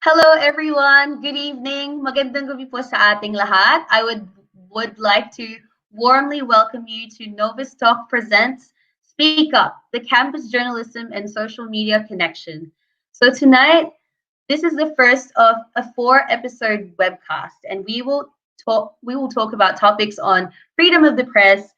Hello everyone. Good evening. Magandang gabi po sa ating lahat. I would like to warmly welcome you to Novice Talk presents Speak Up, the campus journalism and social media connection. So tonight, this is the first of a four-episode webcast, and we will talk about topics on freedom of the press,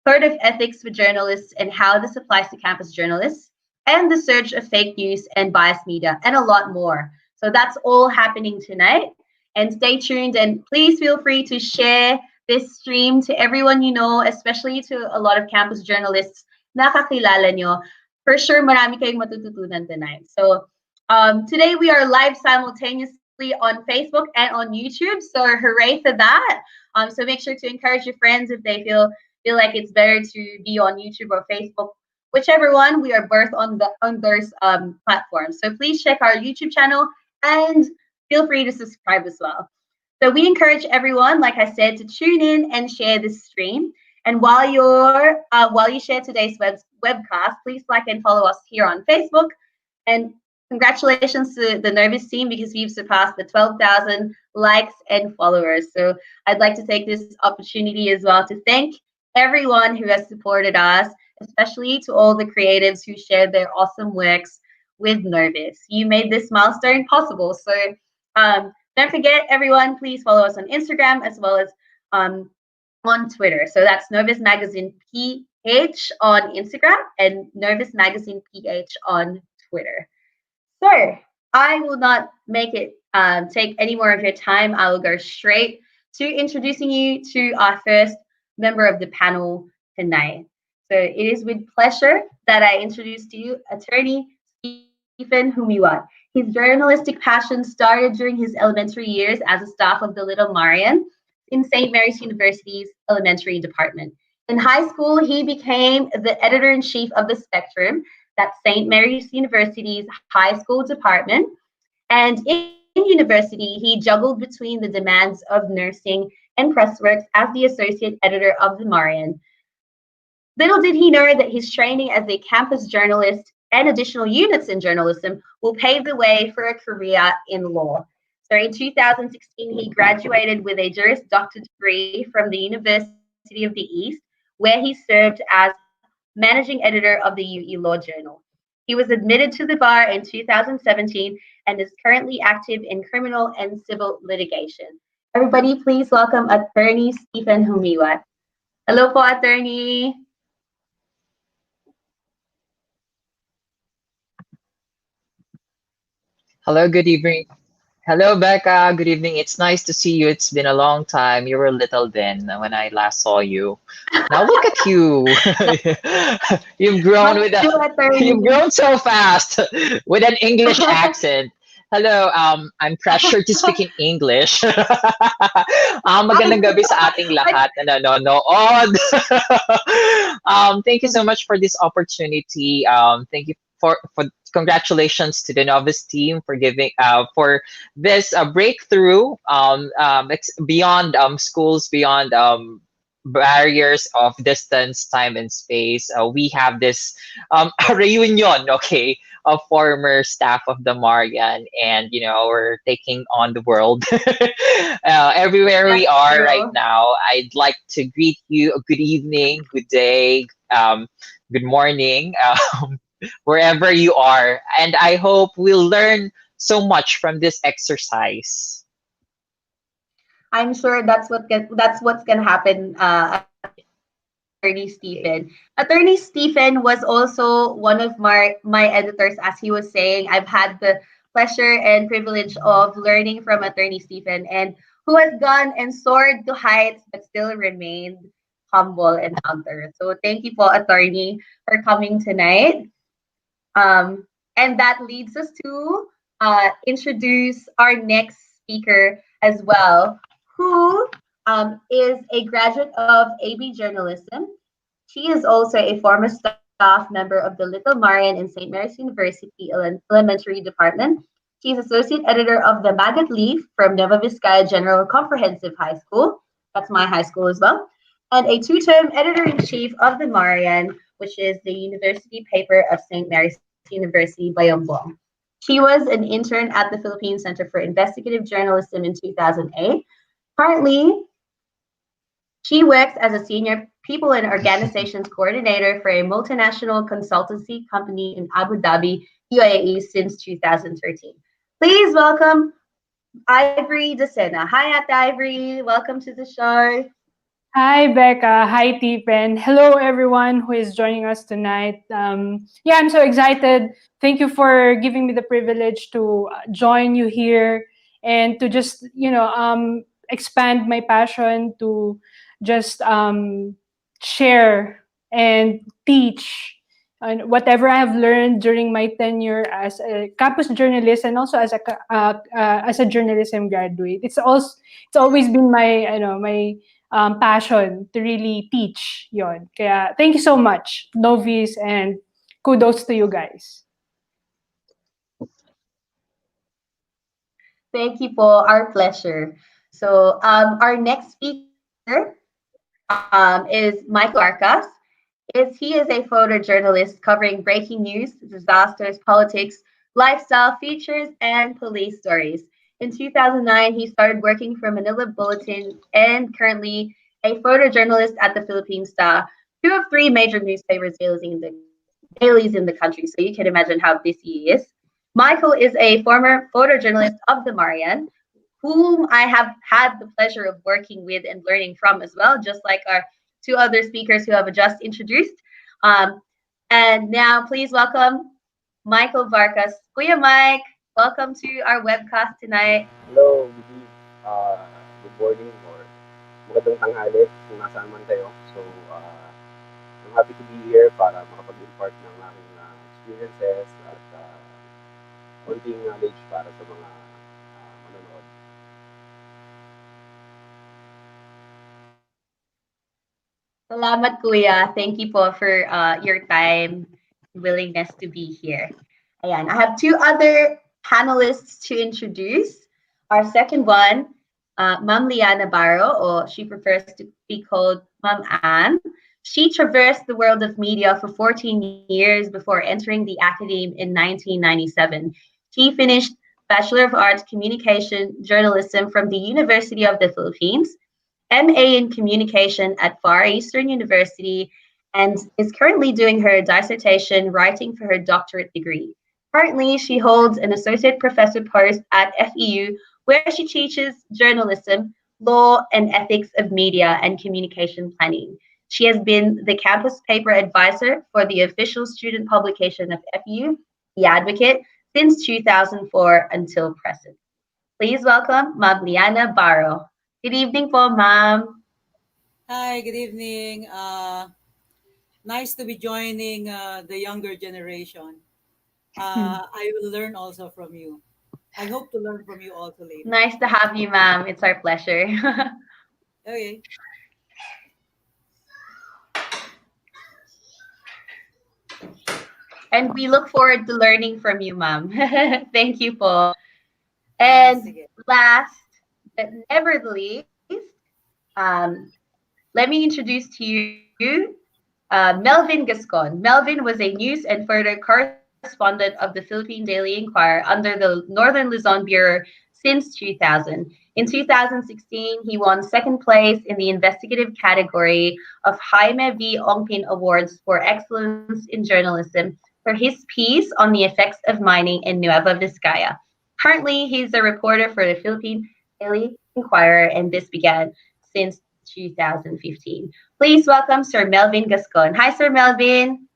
code of ethics for journalists and how this applies to campus journalists, and the surge of fake news and biased media, and a lot more. So that's all happening tonight. And stay tuned and please feel free to share this stream to everyone you know, especially to a lot of campus journalists na kakilala nyo. For sure, marami kayong matututunan tonight. So today we are live simultaneously on Facebook and on YouTube. So hooray for that. So make sure to encourage your friends if they feel like it's better to be on YouTube or Facebook, whichever one. We are both on those platforms. So please check our YouTube channel and feel free to subscribe as well. So we encourage everyone, like I said, to tune in and share this stream. And while you share today's webcast, please like and follow us here on Facebook. And congratulations to the Novice team because we've surpassed the 12,000 likes and followers. So I'd like to take this opportunity as well to thank everyone who has supported us, especially to all the creatives who shared their awesome works with Novice. You made this milestone possible. So don't forget, everyone, please follow us on Instagram as well as on Twitter. So that's Novice Magazine PH on Instagram and Novice Magazine PH on Twitter. So I will not make it take any more of your time. I will go straight to introducing you to our first member of the panel tonight. So it is with pleasure that I introduce to you attorney Stephen Humiwat. His journalistic passion started during his elementary years as a staff of the Little Marian in St. Mary's University's elementary department. In high school, he became the editor-in-chief of the Spectrum, that's St. Mary's University's high school department. And in university, he juggled between the demands of nursing and press works as the associate editor of the Marian. Little did he know that his training as a campus journalist and additional units in journalism will pave the way for a career in law. So in 2016, he graduated with a Juris Doctor degree from the University of the East, where he served as managing editor of the UE Law Journal. He was admitted to the bar in 2017 and is currently active in criminal and civil litigation. Everybody, please welcome attorney Stephen Humiwat. Hello po, attorney. Hello, good evening. Hello, Becca. Good evening. It's nice to see you. It's been a long time. You were little then when I last saw you. Now look at you. You've grown Much with a to you've attorney. grown so fast with an English accent. Hello, I'm pressured to speak in English. I, Magandang gabi sa ating lahat na nanonood. Thank you so much for this opportunity. Thank you for congratulations to the Novice team for giving for this breakthrough beyond schools, beyond barriers of distance, time, and space. We have this reunion, okay, of former staff of the Marian, and we're taking on the world. Everywhere we that's are right true. now, I'd like to greet you a good evening, good day, good morning. Wherever you are. And I hope we'll learn so much from this exercise. I'm sure that's what's gonna happen, Attorney Stephen. Attorney Stephen was also one of my editors, as he was saying. I've had the pleasure and privilege of learning from Attorney Stephen, and who has gone and soared to heights but still remained humble and hunter. So thank you for Attorney for coming tonight. And that leads us to introduce our next speaker as well, who is a graduate of AB Journalism. She is also a former staff member of the Little Marian in St. Mary's University Elementary Department. She's associate editor of the Maggot Leaf from Nova Vizcaya General Comprehensive High School. That's my high school as well. And a two-term editor-in-chief of the Marian, which is the university paper of St. Mary's University, Bayambong. She was an intern at the Philippine Center for Investigative Journalism in 2008. Currently, she works as a senior people and organizations coordinator for a multinational consultancy company in Abu Dhabi, UAE since 2013. Please welcome Ivory Desena. Hi, at Ivory. Welcome to the show. Hi, Becca. Hi, Tipen. Hello, everyone who is joining us tonight. Yeah, I'm so excited. Thank you for giving me the privilege to join you here and to just, expand my passion to just share and teach and whatever I have learned during my tenure as a campus journalist and also as a journalism graduate. It's always been my passion to really teach yon. Kaya thank you so much, Novice, and kudos to you guys. Thank you for our pleasure. So our next speaker is Michael Vargas. He is a photojournalist covering breaking news, disasters, politics, lifestyle features, and police stories. In 2009, he started working for Manila Bulletin and currently a photojournalist at the Philippine Star, two of three major newspapers dailies in the country. So you can imagine how busy he is. Michael is a former photojournalist of the Marian, whom I have had the pleasure of working with and learning from as well, just like our two other speakers who have just introduced. Um, and now please welcome Michael Vargas. Kuya Mike, welcome to our webcast tonight. Hello, good morning or magandang tanghali kung nasaan man kayo. So, I'm happy to be here para makapag-impart ng aking experiences at konting knowledge para sa mga manonood. Salamat Kuya. Thank you po for your time and willingness to be here. Ayan, I have two other panelists to introduce. Our second one, Ma'am Liana Barro, or she prefers to be called Ma'am Anne. She traversed the world of media for 14 years before entering the academe in 1997. She finished Bachelor of Arts Communication Journalism from the University of the Philippines, MA in Communication at Far Eastern University, and is currently doing her dissertation writing for her doctorate degree. Currently, she holds an associate professor post at FEU, where she teaches journalism, law, and ethics of media and communication planning. She has been the campus paper advisor for the official student publication of FEU, The Advocate, since 2004 until present. Please welcome Ma'am Liana Barro. Good evening po, ma'am. Hi, good evening. Nice to be joining the younger generation. I will learn also from you. I hope to learn from you also later. Nice to have you, ma'am. It's our pleasure. Okay. And we look forward to learning from you, ma'am. Thank you po. Sige. And last but never the least, let me introduce to you Melvin Gascon. Melvin was a news and photo correspondent of the Philippine Daily Inquirer under the Northern Luzon Bureau since 2000. In 2016, he won second place in the investigative category of Jaime V. Ongpin Awards for Excellence in Journalism for his piece on the effects of mining in Nueva Vizcaya. Currently, he's a reporter for the Philippine Daily Inquirer, and this began since 2015. Please welcome Sir Melvin Gascon. Hi, Sir Melvin.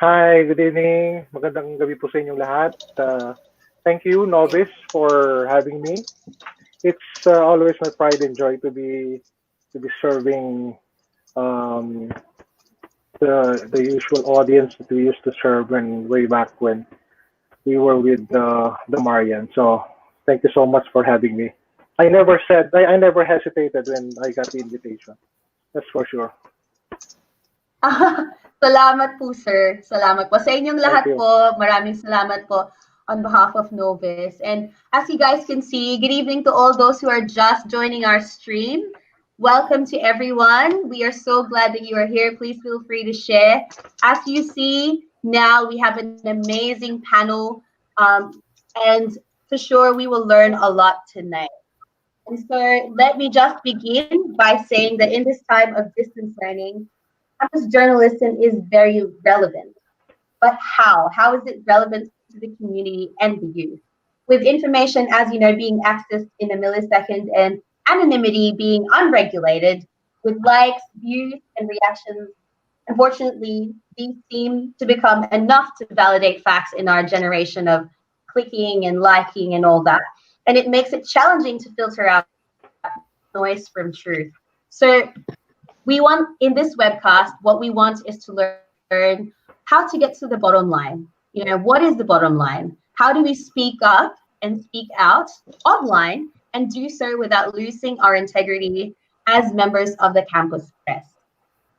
Hi, good evening. Magandang gabi po sa inyong lahat. Thank you, Novice, for having me. It's always my pride and joy to be serving the usual audience that we used to serve way back when we were with the Marian. So thank you so much for having me. I never hesitated when I got the invitation. That's for sure. Salamat po, sir. Salamat po. Sa inyong lahat you. po, maraming salamat po on behalf of Novice. And as you guys can see, good evening to all those who are just joining our stream. Welcome to everyone. We are so glad that you are here. Please feel free to share. As you see, Now we have an amazing panel, and for sure we will learn a lot tonight. And so let me just begin by saying that in this time of distance learning, campus journalism is very relevant. But how? How is it relevant to the community and the youth? With information, as you know, being accessed in a millisecond and anonymity being unregulated, with likes, views, and reactions, unfortunately, these seem to become enough to validate facts in our generation of clicking and liking and all that. And it makes it challenging to filter out noise from truth. So we want in this webcast, what we want is to learn how to get to the bottom line. What is the bottom line? How do we speak up and speak out online and do so without losing our integrity as members of the campus press?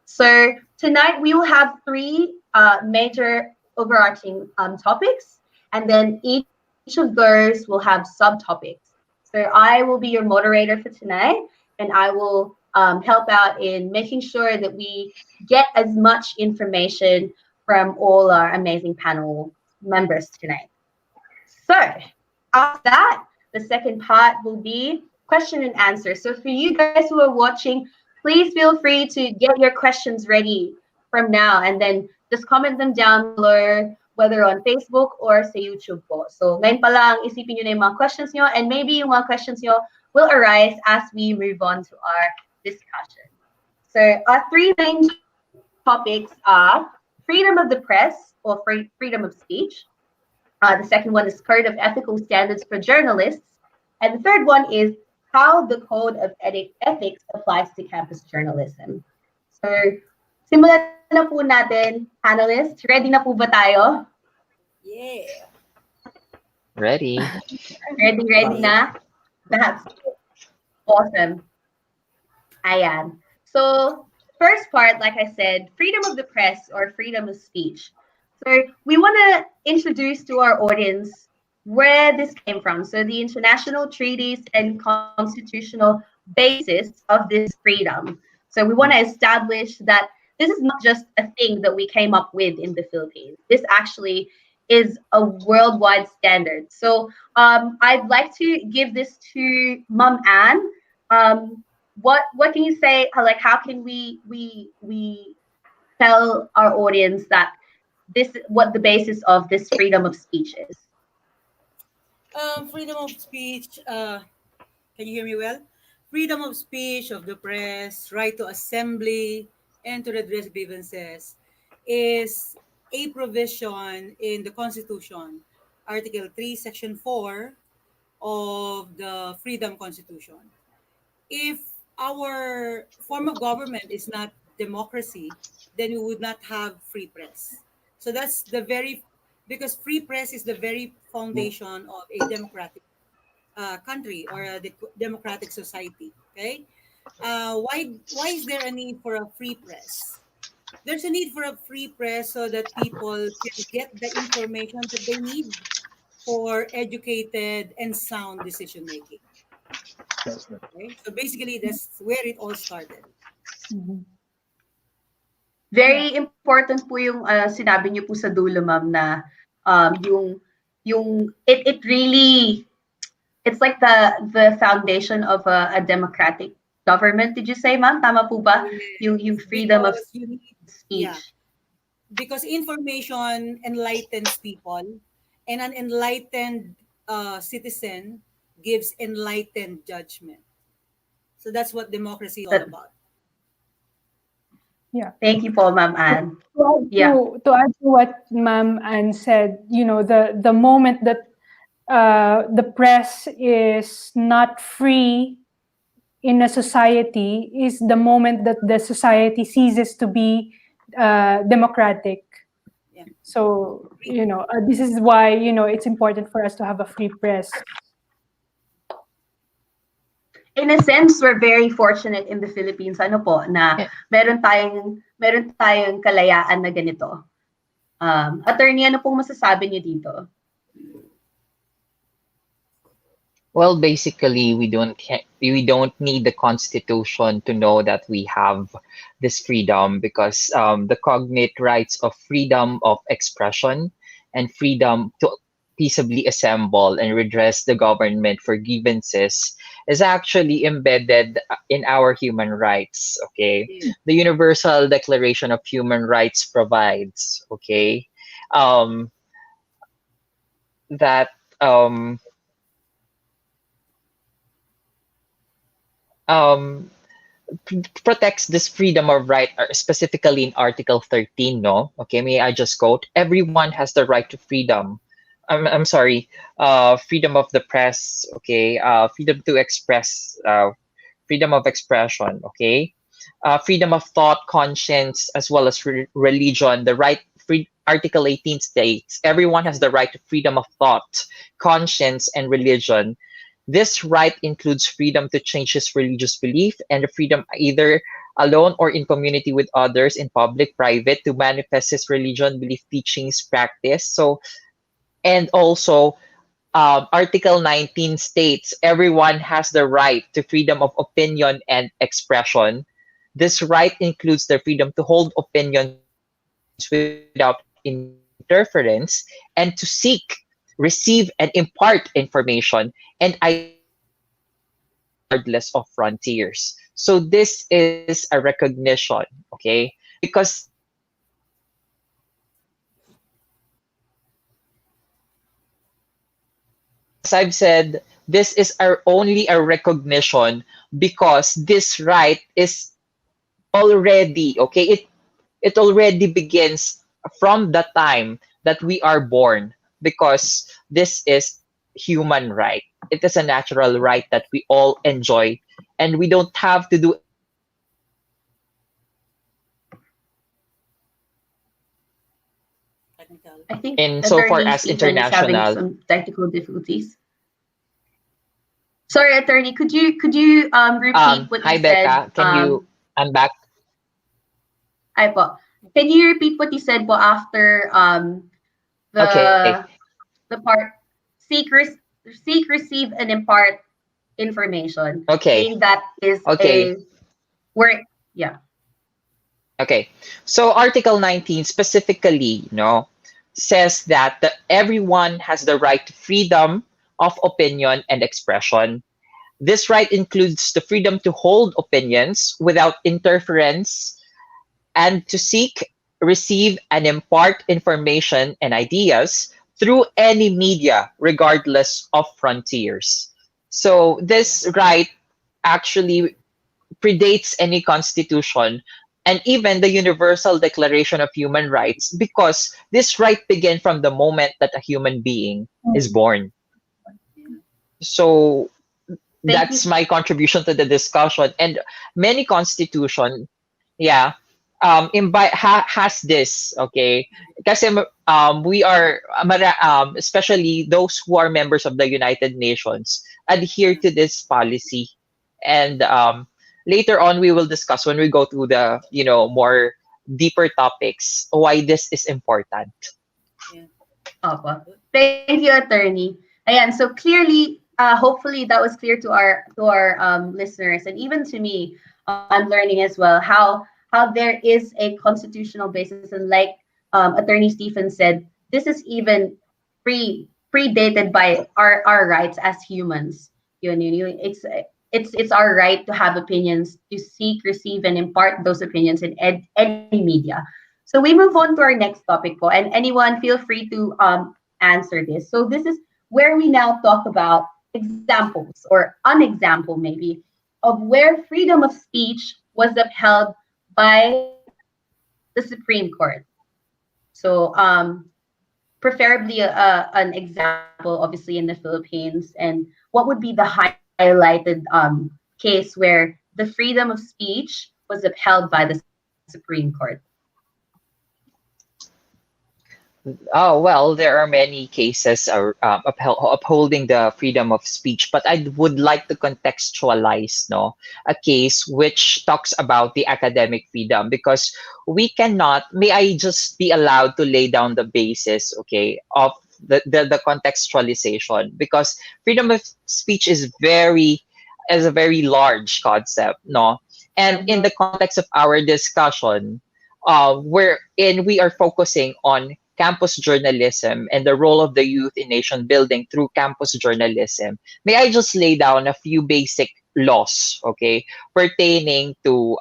So tonight we will have three major overarching topics, and then each of those will have subtopics. So I will be your moderator for tonight, and I will help out in making sure that we get as much information from all our amazing panel members tonight. So after that, the second part will be question and answer. So for you guys who are watching, please feel free to get your questions ready from now, and then just comment them down below, whether on Facebook or sa YouTube po. So ngayon pa lang, isipin nyo na yung mga questions nyo, and maybe yung mga questions nyo will arise as we move on to our discussion. So our three main topics are freedom of the press or freedom of speech. The second one is Code of Ethical Standards for Journalists. And the third one is how the Code of Ethics applies to campus journalism. So, simulan na po natin, panelists. Ready na po ba tayo? Yeah. Ready. Ready na? That's awesome. Ayan. So, first part, like I said, freedom of the press or freedom of speech. So we want to introduce to our audience where this came from. So the international treaties and constitutional basis of this freedom. So we want to establish that this is not just a thing that we came up with in the Philippines. This actually is a worldwide standard. So I'd like to give this to Mom Anne. What can you say? Like, how can we tell our audience that this what the basis of this freedom of speech is? Freedom of speech. Can you hear me well? Freedom of speech, of the press, right to assembly, and to redress grievances is a provision in the Constitution, Article 3, Section 4 of the Freedom Constitution. If our form of government is not democracy, then we would not have free press. So that's the very, because free press is the very foundation of a democratic country or a democratic society. Okay, why is there a need for a free press? There's a need for a free press so that people can get the information that they need for educated and sound decision making. Okay? So basically, that's where it all started. Very important po yung sinabi niyo po sa dulo, ma'am, na it really, it's like the foundation of a democratic government. Did you say, ma'am? Tama po ba? Yung freedom of speech. Yeah, because information enlightens people, and an enlightened citizen gives enlightened judgment. So that's what democracy is all about. Yeah. Thank you po, Ma'am Anne. To add to what Ma'am Anne said, the moment that the press is not free in a society is the moment that the society ceases to be democratic. Yeah. So, this is why, it's important for us to have a free press. In a sense, we're very fortunate in the Philippines, na meron tayong kalayaan na ganito. Attorney, ano pong masasabi niyo dito? Well, basically, we don't need the Constitution to know that we have this freedom because the cognate rights of freedom of expression and freedom to peaceably assemble and redress the government for grievances is actually embedded in our human rights. Okay, Yeah. the Universal Declaration of Human Rights provides. Okay, um, that um, um, protects this freedom of right specifically in Article 13, no? Okay, may I just quote? Everyone has the right to freedom. I'm sorry, freedom of the press, okay? Freedom to express, freedom of expression, okay? Freedom of thought, conscience, as well as religion. The right, Article 18 states everyone has the right to freedom of thought, conscience, and religion. This right includes freedom to change his religious belief and the freedom either alone or in community with others in public, private, to manifest his religion, belief, teachings, practice. So, and also, Article 19 states everyone has the right to freedom of opinion and expression. This right includes the freedom to hold opinions without interference and to seek, receive, and impart information and ideas regardless of frontiers. So this is a recognition, okay? Because as I've said, this is only a recognition because this right is already, okay? It already begins from the time that we are born because this is human right. It is a natural right that we all enjoy and we don't have to do anything to Technical. I think in so far Attorney as Stephen is having international. some technical difficulties. Sorry, Attorney, could you repeat what you Hi said? Becca, can you I'm back. Ay po. Can you repeat what you said po after Okay. the the part seek, seek, receive, and impart information? Okay. Saying that is Okay. a word. Yeah. Okay. So Article 19 specifically, says that everyone has the right to freedom of opinion and expression. This right includes the freedom to hold opinions without interference and to seek, receive, and impart information and ideas through any media, regardless of frontiers. So Yeah. this right actually predates any constitution and even the Universal Declaration of Human Rights because this right began from the moment that a human being is born. Yeah. So Thank that's you. my contribution to the discussion. And many constitution, yeah, has this, okay? Kasi we are, especially those who are members of the United Nations, adhere Yeah. to this policy. And later on, we will discuss when we go through the, more deeper topics, why this is important. Yeah. Opo. Thank you, Attorney. Ayan, so clearly, hopefully that was clear to our listeners and even to me. I'm learning as well how there is a constitutional basis, and like Attorney Stephen said, this is even predated by our rights as humans. It's our right to have opinions, to seek, receive, and impart those opinions in any media. So we move on to our next topic po, and anyone feel free to answer this. So this is where we now talk about examples or unexample maybe of where freedom of speech was upheld by the Supreme Court. So preferably an example, obviously in the Philippines, and what would be the highlighted case where the freedom of speech was upheld by the Supreme Court? Oh, well, there are many cases upholding the freedom of speech, but I would like to contextualize, a case which talks about the academic freedom because we cannot, may I just be allowed to lay down the basis, okay, of the contextualization, because freedom of speech is a very large concept, no? And in the context of our discussion, wherein we are focusing on campus journalism and the role of the youth in nation building through campus journalism, may I just lay down a few basic laws, okay, pertaining to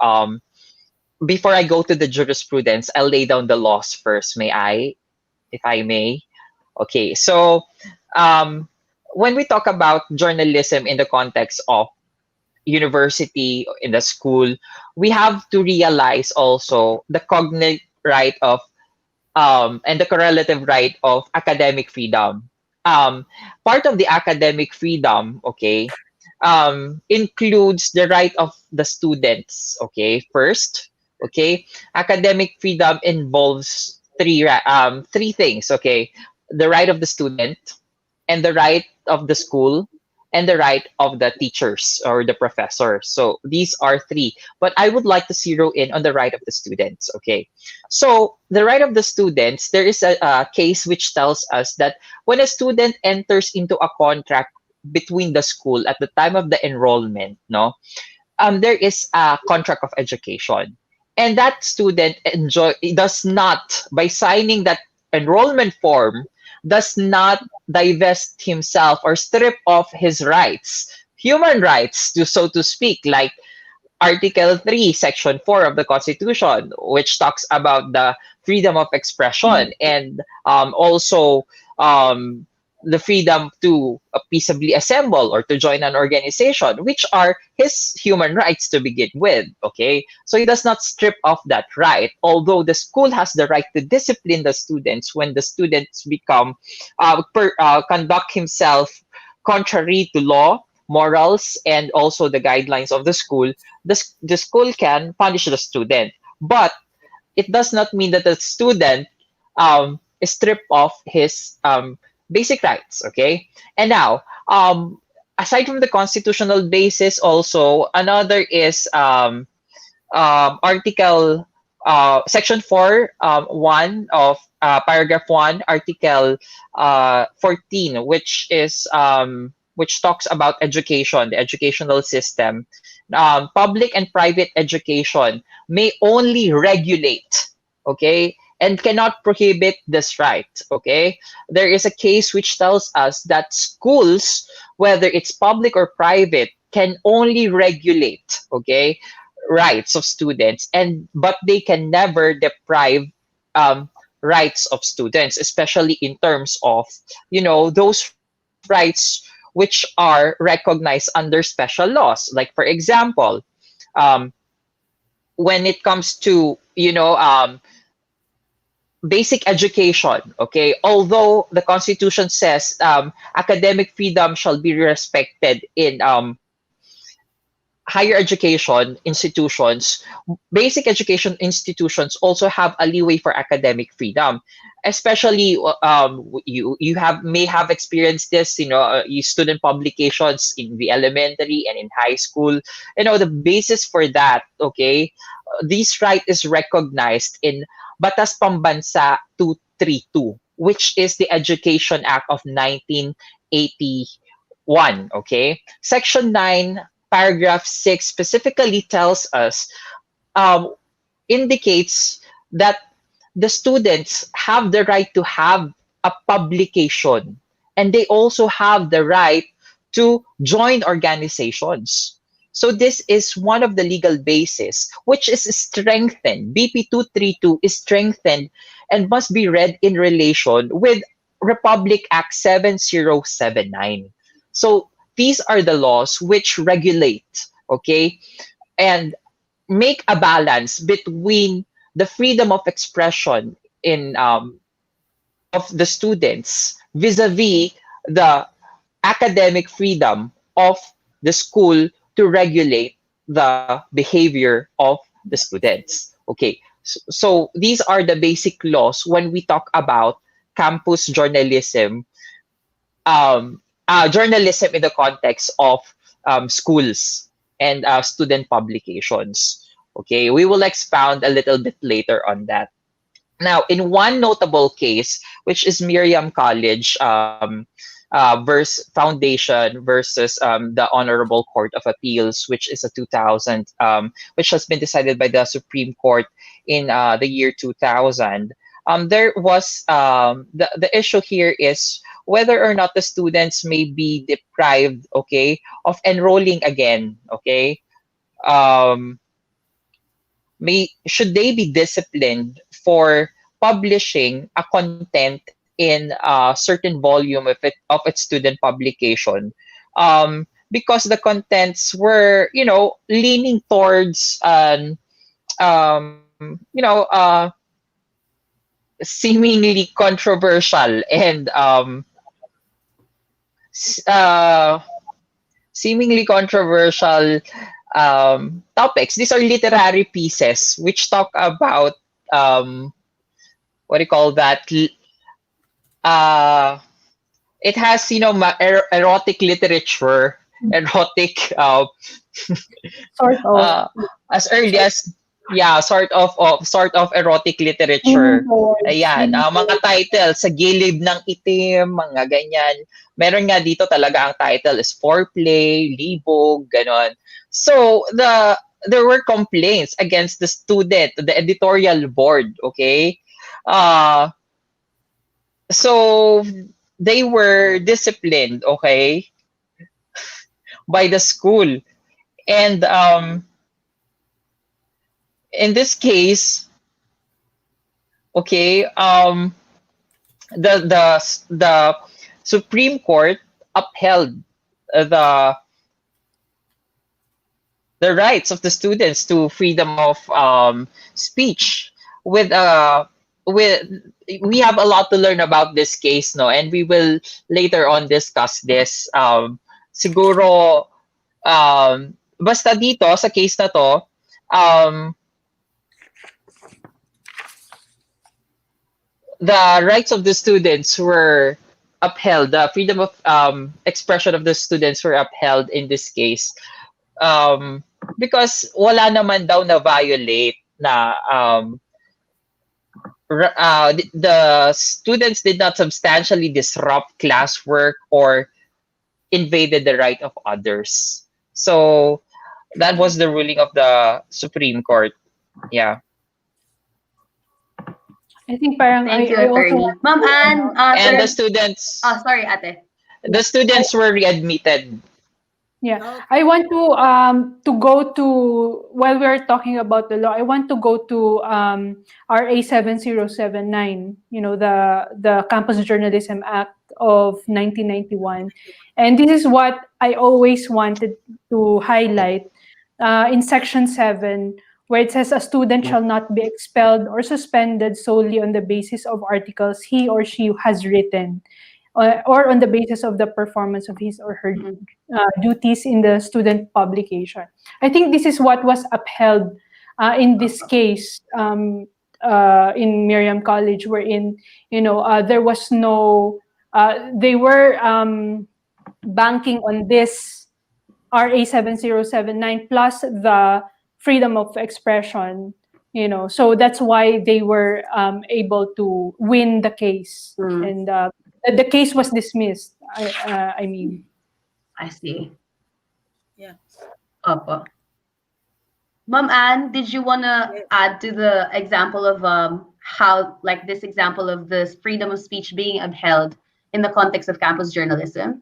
before I go to the jurisprudence, I'll lay down the laws first. May I, if I may? Okay, so um, when we talk about journalism in the context of university, in the school, we have to realize also the cognate right of and the correlative right of academic freedom. Part of the academic freedom, okay, includes the right of the students, okay, first, okay. Academic freedom involves three things, okay. The right of the student, and the right of the school, and the right of the teachers or the professor. So these are three. But I would like to zero in on the right of the students. Okay. So the right of the students, there is a case which tells us that when a student enters into a contract between the school at the time of the enrollment, no, there is a contract of education. And that student does not, by signing that enrollment form, does not divest himself or strip off his rights, human rights, to so to speak, like Article 3, Section 4 of the Constitution, which talks about the freedom of expression and also the freedom to peaceably assemble or to join an organization, which are his human rights to begin with. Okay, so he does not strip off that right, although the school has the right to discipline the students when the students become conduct himself contrary to law, morals, and also the guidelines of the school. The school can punish the student, but it does not mean that the student is stripped of his basic rights. Okay, and now aside from the constitutional basis, also another is article section 4 1 of paragraph 1, article 14, which talks about education, the educational system. Public and private education may only regulate, okay, and cannot prohibit this right. Okay, there is a case which tells us that schools, whether it's public or private, can only regulate, okay, rights of students, and but they can never deprive rights of students, especially in terms of, you know, those rights which are recognized under special laws. Like for example, um, when it comes to, you know, basic education, okay, although the constitution says academic freedom shall be respected in higher education institutions, basic education institutions also have a leeway for academic freedom. Especially you have may have experienced this, you know, you student publications in the elementary and in high school. You know, the basis for that, okay, this right is recognized in Batas Pambansa 232, which is the Education Act of 1981. Okay, Section 9, paragraph 6 specifically tells us, um, indicates that the students have the right to have a publication, and they also have the right to join organizations. So this is one of the legal bases which is strengthened. BP 232 is strengthened and must be read in relation with Republic Act 7079. So these are the laws which regulate, okay, and make a balance between the freedom of expression in of the students vis-a-vis the academic freedom of the school to regulate the behavior of the students. Okay, so these are the basic laws when we talk about campus journalism, journalism in the context of schools and student publications. Okay, we will expound a little bit later on that. Now, in one notable case, which is Miriam College Foundation versus the Honorable Court of Appeals, which is a 2000, which has been decided by the Supreme Court in the year 2000. There was the issue here is whether or not the students may be deprived, okay, of enrolling again, okay. Um, may should they be disciplined for publishing a content in a certain volume of its student publication, because the contents were, leaning towards seemingly controversial and s- uh, seemingly controversial topics. These are literary pieces which talk about um, what do you call that? Uh, it has, erotic literature, erotic Sort of. uh, as early as, yeah, sort of erotic Leaning literature. towards. Ayan, Leaning mga towards. title sa gilid ng itim, mga ganyan. Meron nga dito talaga ang title is foreplay, libog, ganon. So there were complaints against the student, the editorial board, okay? Uh so they were disciplined, okay, by the school. And in this case, okay, the Supreme Court upheld the the rights of the students to freedom of speech. With with we have a lot to learn about this case, no, and we will later on discuss this. Siguro, basta dito sa case na to, um, the rights of the students were upheld. The freedom of expression of the students were upheld in this case, um, because wala naman daw na violate na the students did not substantially disrupt classwork or invaded the right of others. So that was the ruling of the Supreme Court. Yeah. I think parang Thank you, I also attorney. want Ma'am to Anne, And the sir. students Oh, sorry, ate. the students were readmitted. Yeah, Okay. I want to go to, while we're talking about the law, I want to go to RA 7079, the Campus Journalism Act of 1991. And this is what I always wanted to highlight in section 7, where it says a student shall not be expelled or suspended solely on the basis of articles he or she has written, or on the basis of the performance of his or her Mhm. duties in the student publication. I think this is what was upheld in this case, in Miriam College, wherein there was no. They were banking on this RA 7079 plus the freedom of expression. So that's why they were able to win the case, Mm, and the case was dismissed. I mean. I see. Yeah. Opo. Ma'am Anne, did you want to Yes. add to the example of how, like this example of this freedom of speech being upheld in the context of campus journalism?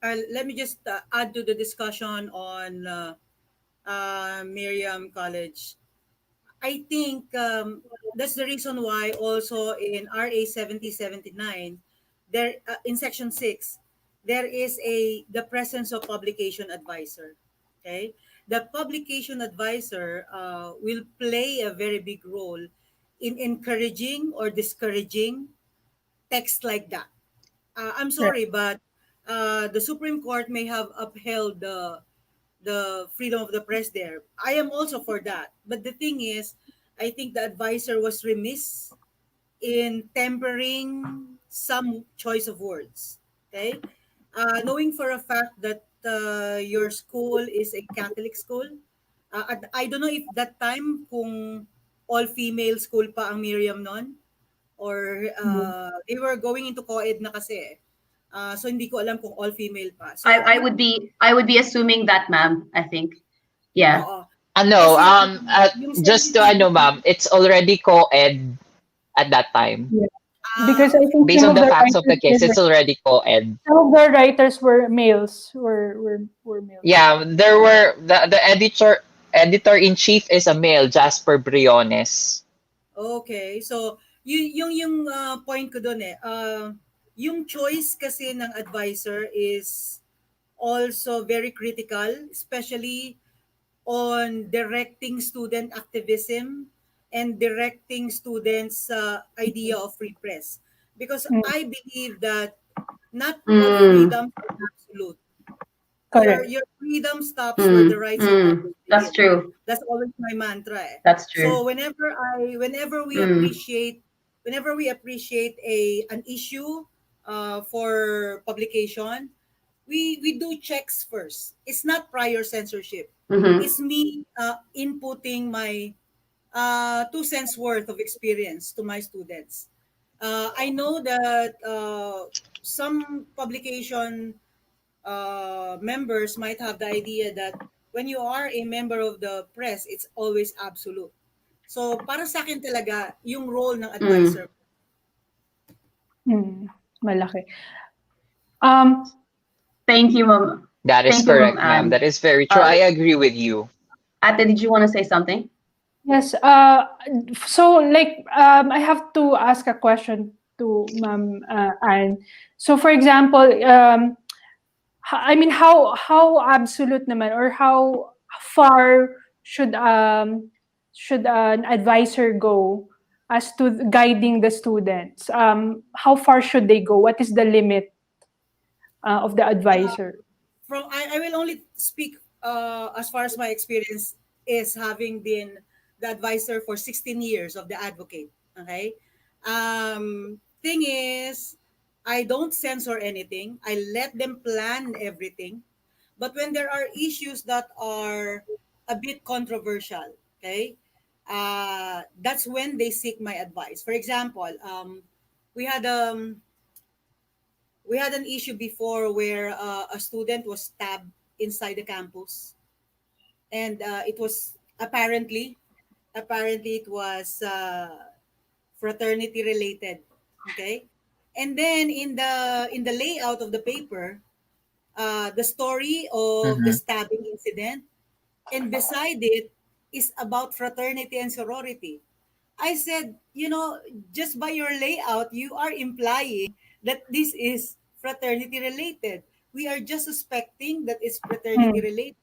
Let me just add to the discussion on Miriam College. I think that's the reason why also in RA 7079, there in section 6, there is the presence of publication advisor. Okay, the publication advisor will play a very big role in encouraging or discouraging text like that. I'm sorry, but the Supreme Court may have upheld the freedom of the press there. I am also for that. But the thing is, I think the advisor was remiss in tempering some choice of words. Okay? Knowing for a fact that your school is a Catholic school, I don't know if that time kung all-female school pa ang Miriam noon. Or Mhm. they were going into co-ed na kasi eh. So hindi ko alam kung all-female pa. I So I would be I would be assuming that, ma'am. I think. Yeah. oo. Ano, Kasi yung just to 70 ma'am, it's already co-ed at that time. Yeah. Because I think Based on the facts of the case, it's already co-ed. some of the writers were males, were males. Yeah, there were the editor in chief is a male, Jasper Briones. Okay. So, yung point ko doon eh, yung choice kasi ng advisor is also very critical, especially on directing student activism and directing students' idea of free press. Because Mm, I believe that not all Mm, freedoms are absolute. correct. Your freedom stops where the rights of others that's begin. true. That's always my mantra. Eh. That's true. So Mm, whenever we appreciate an issue for publication, we do checks first. It's not prior censorship. mm-hmm. It's me inputting my 2 cents worth of experience to my students. I know that some publication members might have the idea that when you are a member of the press, it's always absolute. So, para sa akin talaga, yung role ng Mm. advisor. Mm, malaki. Um, Thank you, ma'am. That is Thank you, ma'am correct, ma'am. Anne. That is very true. I agree with you. Ate, did you want to say something? yes. So like I have to ask a question to Ma'am Anne. So for example, I mean how absolute naman or how far should an advisor go as to guiding the students? How far should they go? What is the limit of the advisor? I will only speak as far as my experience is having been the advisor for 16 years of the advocate. Okay. Thing is, I don't censor anything. I let them plan everything. But when there are issues that are a bit controversial, okay, that's when they seek my advice. For example, we had um, we had an issue before where a student was stabbed inside the campus, and it was apparently it was fraternity related. Okay, and then in the layout of the paper, the story of the Mm-hmm. stabbing incident, and beside it is about fraternity and sorority. I said, just by your layout, you are implying that this is fraternity related. We are just suspecting that it's fraternity Mm, related.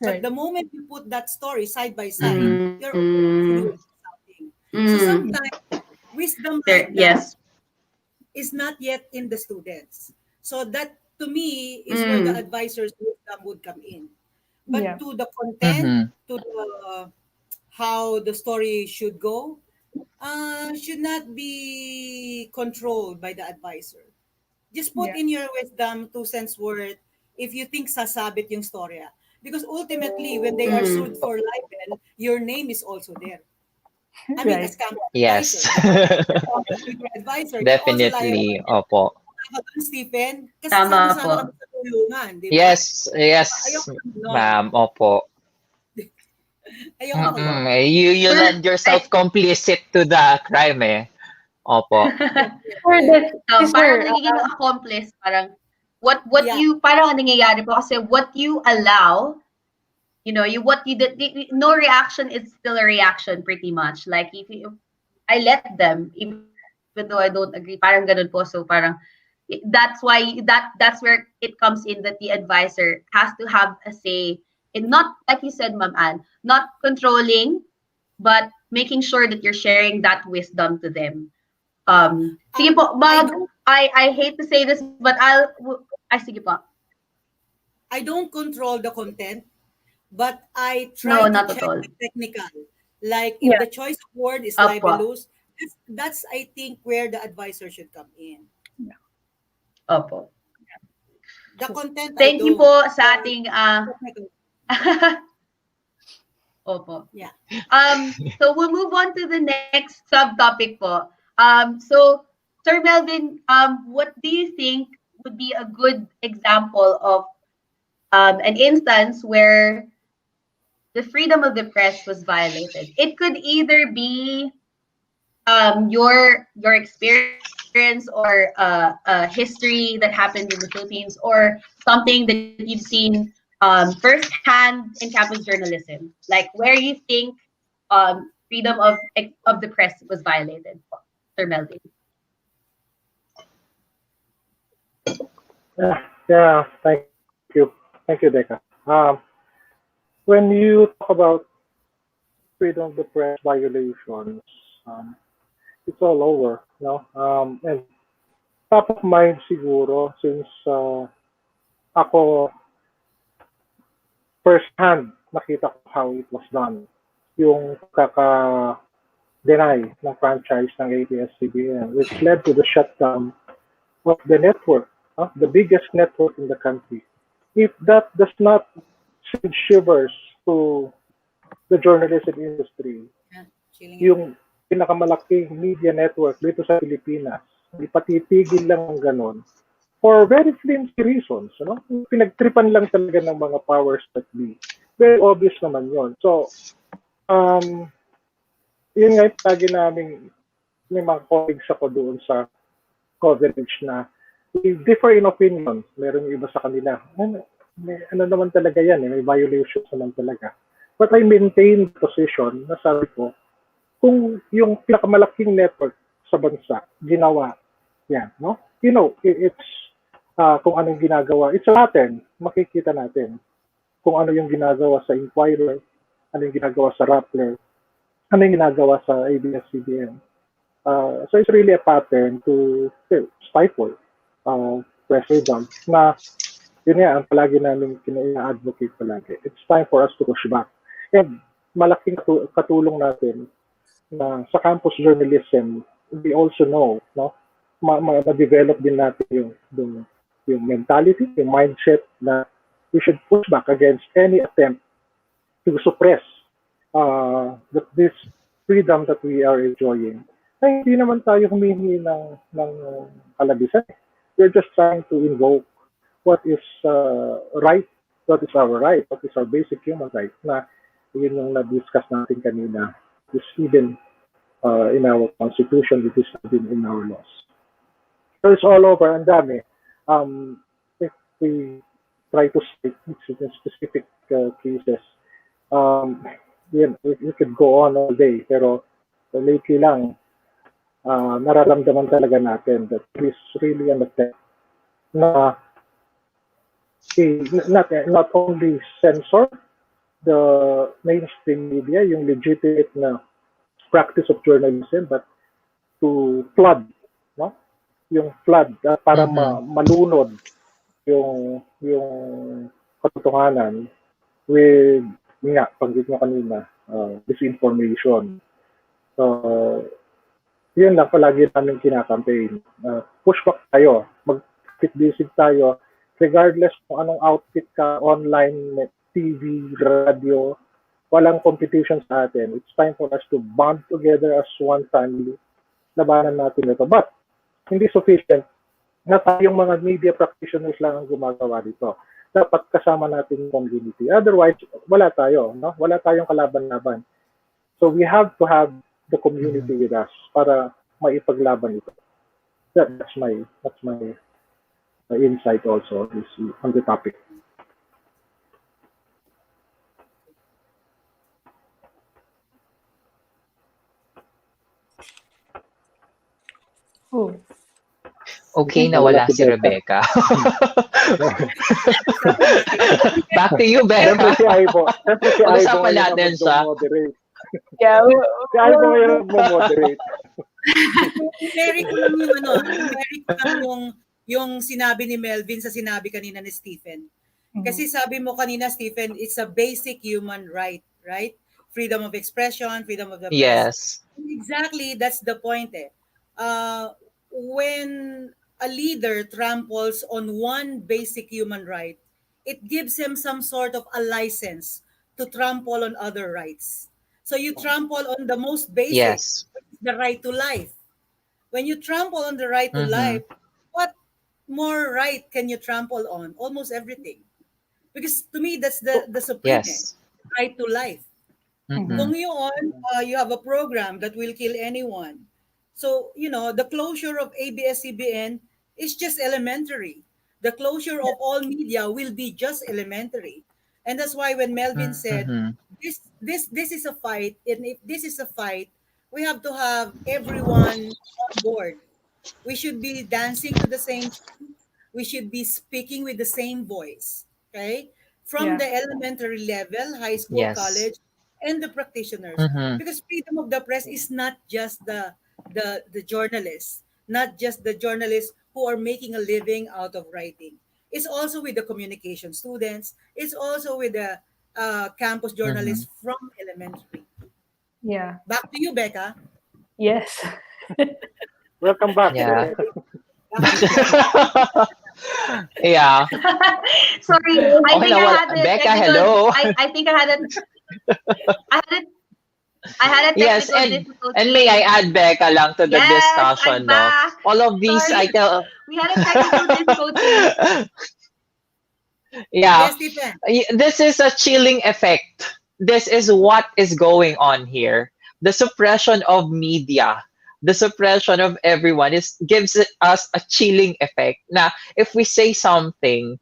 But right. the moment you put that story side by side, Mm-hmm. you're already Mm, insinuating something. So mm, sometimes wisdom there, like that yes. is not yet in the students. So that to me is where the Mm, advisor's wisdom would come in. But Yeah. to the content, Mm-hmm. to the how the story should go, should not be controlled by the advisor. Just put Yeah. in your wisdom 2 cents worth if you think sasabit yung storya. Because ultimately, when they are sued mm, for libel, your name is also there. I mean, as Right. campus advisor, Yes. di ba? You're also your advisor. You're also liable. Definitely. Opo. Ka doon, Stephen, kasi tama po. sama-sama kami sa tulungan, di ba? Yes, yes, Ayoko nun. ma'am. Opo. Ayoko nun. Mm-mm. You Well, lend yourself complicit to the crime eh. Opo. Yes, yes, For yes. the parang advisor, nagiging accomplice, parang what Yeah. you parang ang nangyayari po kasi what you allow, what you did, no reaction is still a reaction pretty much. Like if I let them, even though I don't agree, parang ganun po. So parang that's why that's where it comes in that the advisor has to have a say in, not like you said, Ma'am Anne, not controlling, but making sure that you're sharing that wisdom to them. Yeah. Sige po, I don't I hate to say this, but ay sige po. I don't control the content, but I try No, to not at check all. the technical. Like if yeah, the choice of word is Opo. libelous, that's I think where the advisor should come in. Opo. The content I Thank you don't. po sa The ating technical. Opo. Yeah. So we'll move on to the next subtopic po. So Sir Melvin, what do you think would be a good example of an instance where the freedom of the press was violated? It could either be your experience or a history that happened in the Philippines, or something that you've seen firsthand in campus journalism, like where you think freedom of the press was violated, Sir Melvin. Yeah, thank you, Decca. When you talk about freedom of the press violations, um, it's all over, no? And top of mind siguro, since ako first-hand nakita ko how it was done. Yung kaka-deny ng franchise ng ABS-CBN, which led to the shutdown of the network, the biggest network in the country. If that does not send shivers to the journalism industry, Yeah. Chilling it. yung pinakamalaking media network dito sa Pilipinas, ipatitigil lang ng ganon for very flimsy reasons. No? Pinagtripan lang talaga ng mga powers that be. Very obvious naman yon. So, um, yun nga yung lagi namin, may mga colleagues ako doon sa coverage na we differ in opinion. Meron yung iba sa kanila. Ano naman talaga yan, may violations naman talaga. But I maintain the position na sabi ko, kung yung pinakamalaking network sa bansa, ginawa yan, no? You know, it's kung anong ginagawa. It's natin, makikita natin kung ano yung ginagawa sa Inquirer, ano yung ginagawa sa Rappler, ano yung ginagawa sa ABS-CBN. So it's really a pattern to stifle press freedom na yun nga, ang palagi namin kina-advocate palagi. It's time for us to push back. And malaking katulong natin na sa campus journalism, we also know, no, ma-develop din natin yung mentality, yung mindset na we should push back against any attempt to suppress this freedom that we are enjoying. Ay, hindi naman tayo humihingi ng kalabisan. We're just trying to invoke what is right, what is our right, what is our basic human right, na yun yung na-discuss natin kanina. It's even in our constitution, it is even in our laws. So it's all over, ang dami. If we try to state specific cases, we could go on all day, pero lately lang, nararamdaman talaga natin that it is really an attempt na not only censor the mainstream media, yung legitimate na practice of journalism, but to flood, no? Yung flood para malunod yung katotohanan with nga panggit nyo kanina, disinformation. So, yun lang palagi namin kinakampaign. Push back tayo, mag-fit basic tayo, regardless kung anong outfit ka, online, TV, radio, walang competition sa atin. It's time for us to bond together as one family. Labanan natin ito. But, hindi sufficient na tayong mga media practitioners lang ang gumagawa dito. Dapat kasama natin yung community. Otherwise, wala tayo. No? Wala tayong kalaban-laban. So, we have to have the community with us para maipaglaban ito. That's my insight also on the topic. Oh. Okay, nawala si Rebecca. Back to you, Siyempre Becca. si Aibo. Siyempre si Aibo Pag-usapan ngayon natin ang siya. mag-moderate. Yeah. Si Aibo ngayon ang mag-moderate. Very ko lang yung very ko lang yung sinabi ni Melvin sa sinabi kanina ni Stephen. Kasi sabi mo kanina, Stephen, it's a basic human right, right? Freedom of expression, freedom of the press. Yes. Exactly, that's the point eh. When a leader tramples on one basic human right, it gives him some sort of a license to trample on other rights. So you trample on the most basic, Yes. the right to life. When you trample on the right to Mm-hmm. life, what more right can you trample on? Almost everything. Because to me, that's the supreme, Yes. right to life. Mm-hmm. Kung yun, you have a program that will kill anyone. So, the closure of ABS-CBN is just elementary. The closure of all media will be just elementary. And that's why when Melvin said, Mm-hmm. this is a fight, and if this is a fight, we have to have everyone on board. We should be dancing to the same tune. We should be speaking with the same voice. Okay? From Yeah. the elementary level, high school, Yes. college, and the practitioners. Mm-hmm. Because freedom of the press is not just the journalists, not just the journalists who are making a living out of writing. It's also with the communication students. It's also with the campus Mm-hmm. journalists from elementary. Yeah. Back to you, Becca. Yes. Welcome back. Yeah. Back to you, Becca. Yeah. Sorry, I Okay think na, I well, had a Becca, technical. hello. I think I had a I had a Yes, technical and may I difficulty. add, Becca, lang to the Yes, I'm discussion, no? back. All of these, Sorry, I tell. we had a technical difficulty. Yeah, Yes, Stephen. this is a chilling effect. This is what is going on here. The suppression of media, the suppression of everyone gives us a chilling effect. Now, if we say something,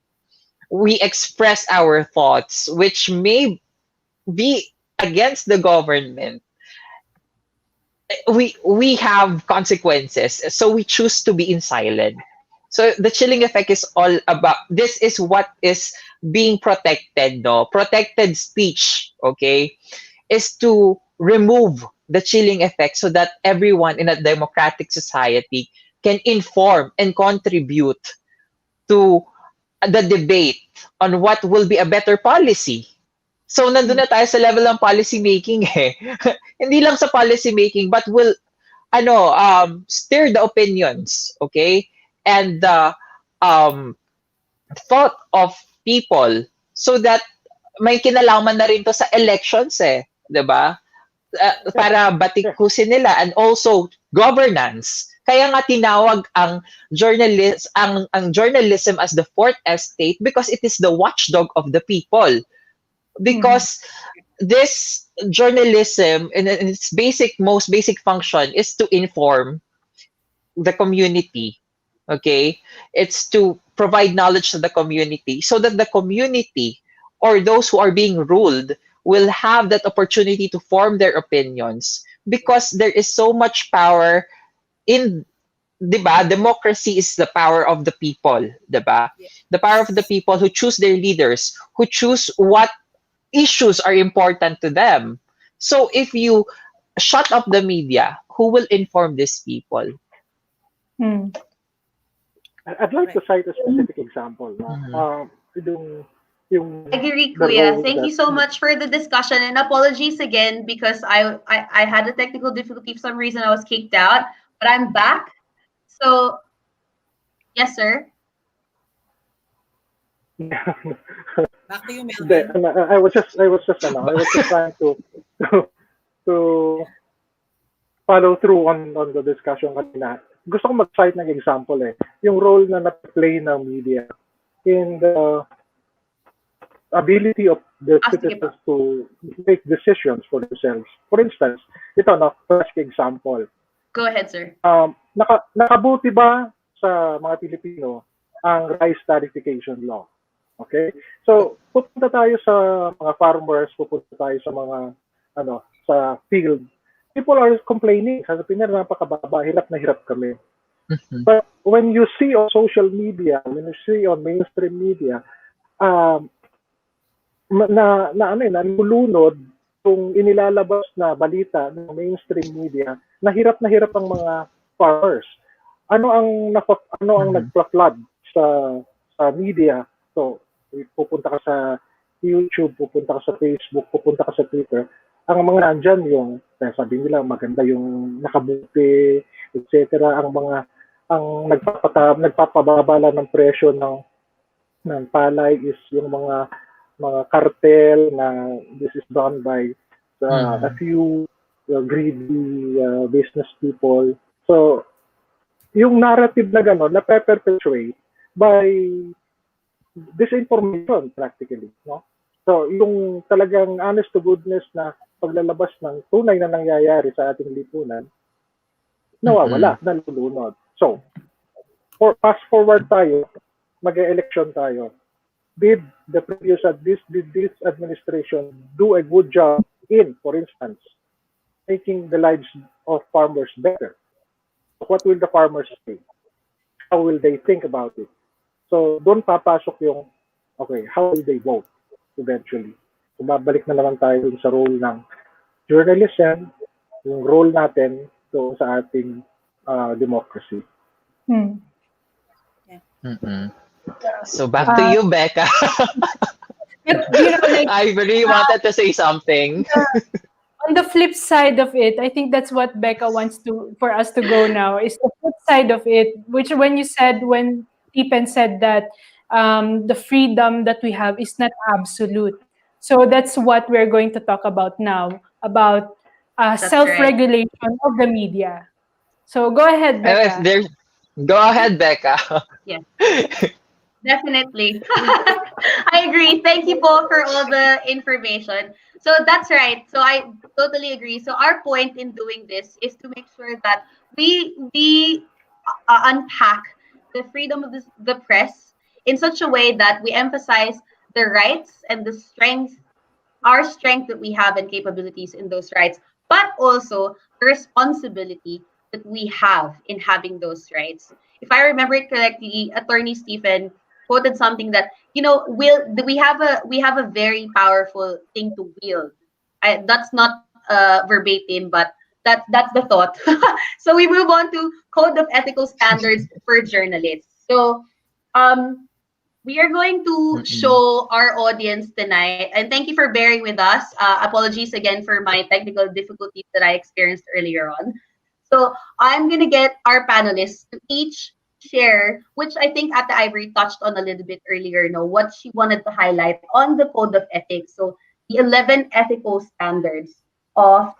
we express our thoughts, which may be against the government. We have consequences, so we choose to be in silent. So the chilling effect is all about this is what is being protected, no? Protected speech, okay, is to remove the chilling effect so that everyone in a democratic society can inform and contribute to the debate on what will be a better policy. So nandun na tayo sa level ng policy making eh. Hindi lang sa policy making but will steer the opinions, okay? And the um thought of people so that may kinalaman na rin to sa elections eh, 'di ba? Para batikusin nila and also governance. Kaya nga tinawag ang journalism as the fourth estate because it is the watchdog of the people. Mhm. Because this journalism in its most basic function is to inform the community. Okay? It's to provide knowledge to the community so that the community or those who are being ruled will have that opportunity to form their opinions because there is so much power in 'di ba? Democracy is the power of the people, 'di ba? The power of the Yes. people who choose their leaders, who choose what issues are important to them. So if you shut up the media, who will inform these people? Mm. I'd like to Correct. cite a specific example. No? Mhm. Yung Agree, the Kuya. role Thank you that so much for the discussion and apologies again because I had a technical difficulty for some reason I was kicked out, but I'm back. So yes, sir. Back to you, Hindi, Melvin. I was just trying to follow through on the discussion kanina. Gusto ko mag-cite ng example yung role na na-play ng media in the ability of the Ah, sige citizens po. to make decisions for themselves. For instance, ito na classic example. Go ahead, sir. Nakabuti ba sa mga Pilipino ang rice tarification law? Okay? So, pupunta tayo sa mga farmers, pupunta tayo sa mga sa field. People are complaining. Sabi nila, napakababa, hirap na hirap kami. Mhm. But when you see on social media, when you see on mainstream media, nalulunod kung inilalabas na balita ng mainstream media, na hirap ang mga farmers. Ano ang Mhm. nagpa-flood sa media? So, pupunta ka sa YouTube, pupunta ka sa Facebook, pupunta ka sa Twitter. Ang mga nandyan yung sabi nila maganda yung nakabuti, etc. Ang nagpapababa lang ng presyo ng palay is yung mga mga cartel na this is done by a Mhm. few greedy business people. So, yung narrative na gano'n, na perpetuate by disinformation practically, no? So, yung talagang honest to goodness na paglalabas ng tunay na nangyayari sa ating lipunan, nawawala, Mhm. nalulunod. So, fast forward tayo, mag-election tayo. Did the previous did this administration do a good job in, for instance, making the lives of farmers better? What will the farmers say? How will they think about it? So, doon papasok yung, okay, how will they vote eventually? So, babalik na naman tayo dun sa role ng journalism, yung role natin doon sa ating democracy. Hmm. Mhm. So back to you, Becca. But, like, I really wanted to say something. on the flip side of it, I think that's what Becca wants to for us to go now, is the flip side of it, which when Tipen said that the freedom that we have is not absolute. So that's what we're going to talk about now, about That's right. self-regulation of the media. So go ahead, If Becca. there, go ahead, Becca. Yes, definitely. I agree. Thank you, Paul, for all the information. So that's right. So I totally agree. So our point in doing this is to make sure that we unpack the freedom of the press in such a way that we emphasize the rights and the strength, our strength that we have and capabilities in those rights, but also the responsibility that we have in having those rights. If I remember it correctly, Attorney Stephen quoted something that, we have a very powerful thing to wield. That's not verbatim, but that's the thought. So we move on to code of ethical standards for journalists. So we are going to Mm-mm. show our audience tonight, and thank you for bearing with us. Apologies again for my technical difficulties that I experienced earlier on. So I'm gonna get our panelists to each share, which I think Ate Ivory touched on a little bit earlier, what she wanted to highlight on the code of ethics. So the 11 ethical standards of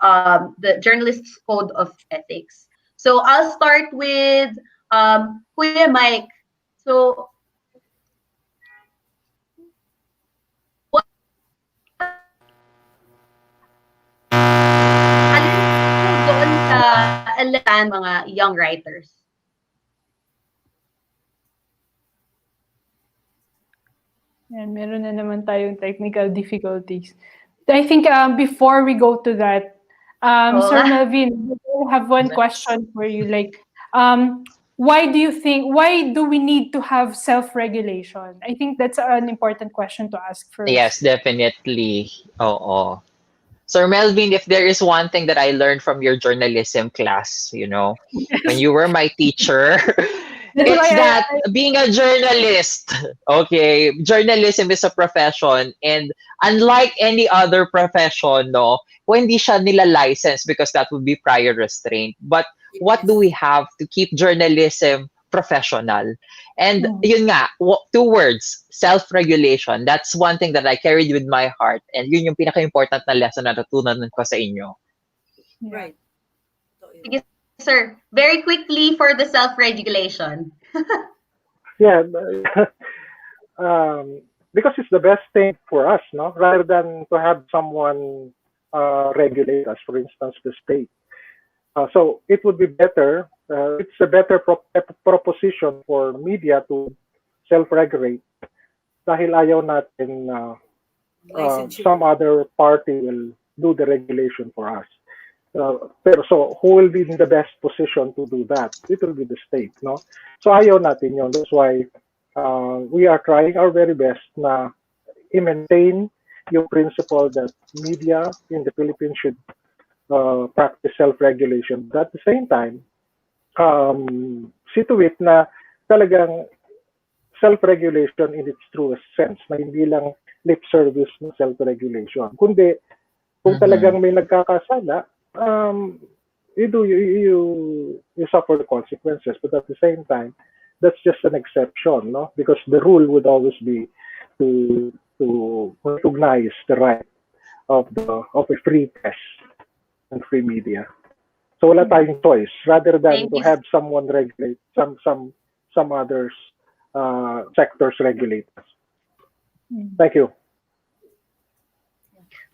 the journalist's code of ethics. So I'll start with Kuya Mike. So alin po doon sa 11 mga young writers? And meron na naman tayong technical difficulties. I think before we go to that, Oo Sir nga. Melvin, I have one Yes. question for you. Like, why do we need to have self-regulation? I think that's an important question to ask Yes, first. definitely. Oo. Sir Melvin, if there is one thing that I learned from your journalism class, when Yes. you were my teacher, That's it's why that being a journalist, okay, journalism is a profession, and unlike any other profession, no, kung hindi siya nila license because that would be prior restraint. But what do we Yes. have to keep journalism professional? And mm, yun nga, two words, self-regulation. That's one thing that I carried with my heart. And yun yung pinaka-important na lesson na natutunan ko sa inyo. yeah. Right. So, yun. Sige, sir. Very quickly for the self-regulation. Yeah, because it's the best thing for us, no? Rather than to have someone regulate us, for instance, the state. So it would be better. It's a better proposition for media to self-regulate dahil ayaw natin Licensure. some other party will do the regulation for us. Pero so who will be in the best position to do that? It will be the state, no? So ayaw natin yun. That's why we are trying our very best na i-maintain yung principle that media in the Philippines should practice self-regulation. But at the same time, see to it na talagang self-regulation in its truest sense, na hindi lang lip service ng self-regulation. Kundi, kung Mm-hmm. talagang may nagkakasala, you suffer the consequences. But at the same time, that's just an exception, no? Because the rule would always be to to recognize the right of a free press and free media. So wala tayong choice rather than Thank to you. have someone regulate some others sectors regulate us. Thank you.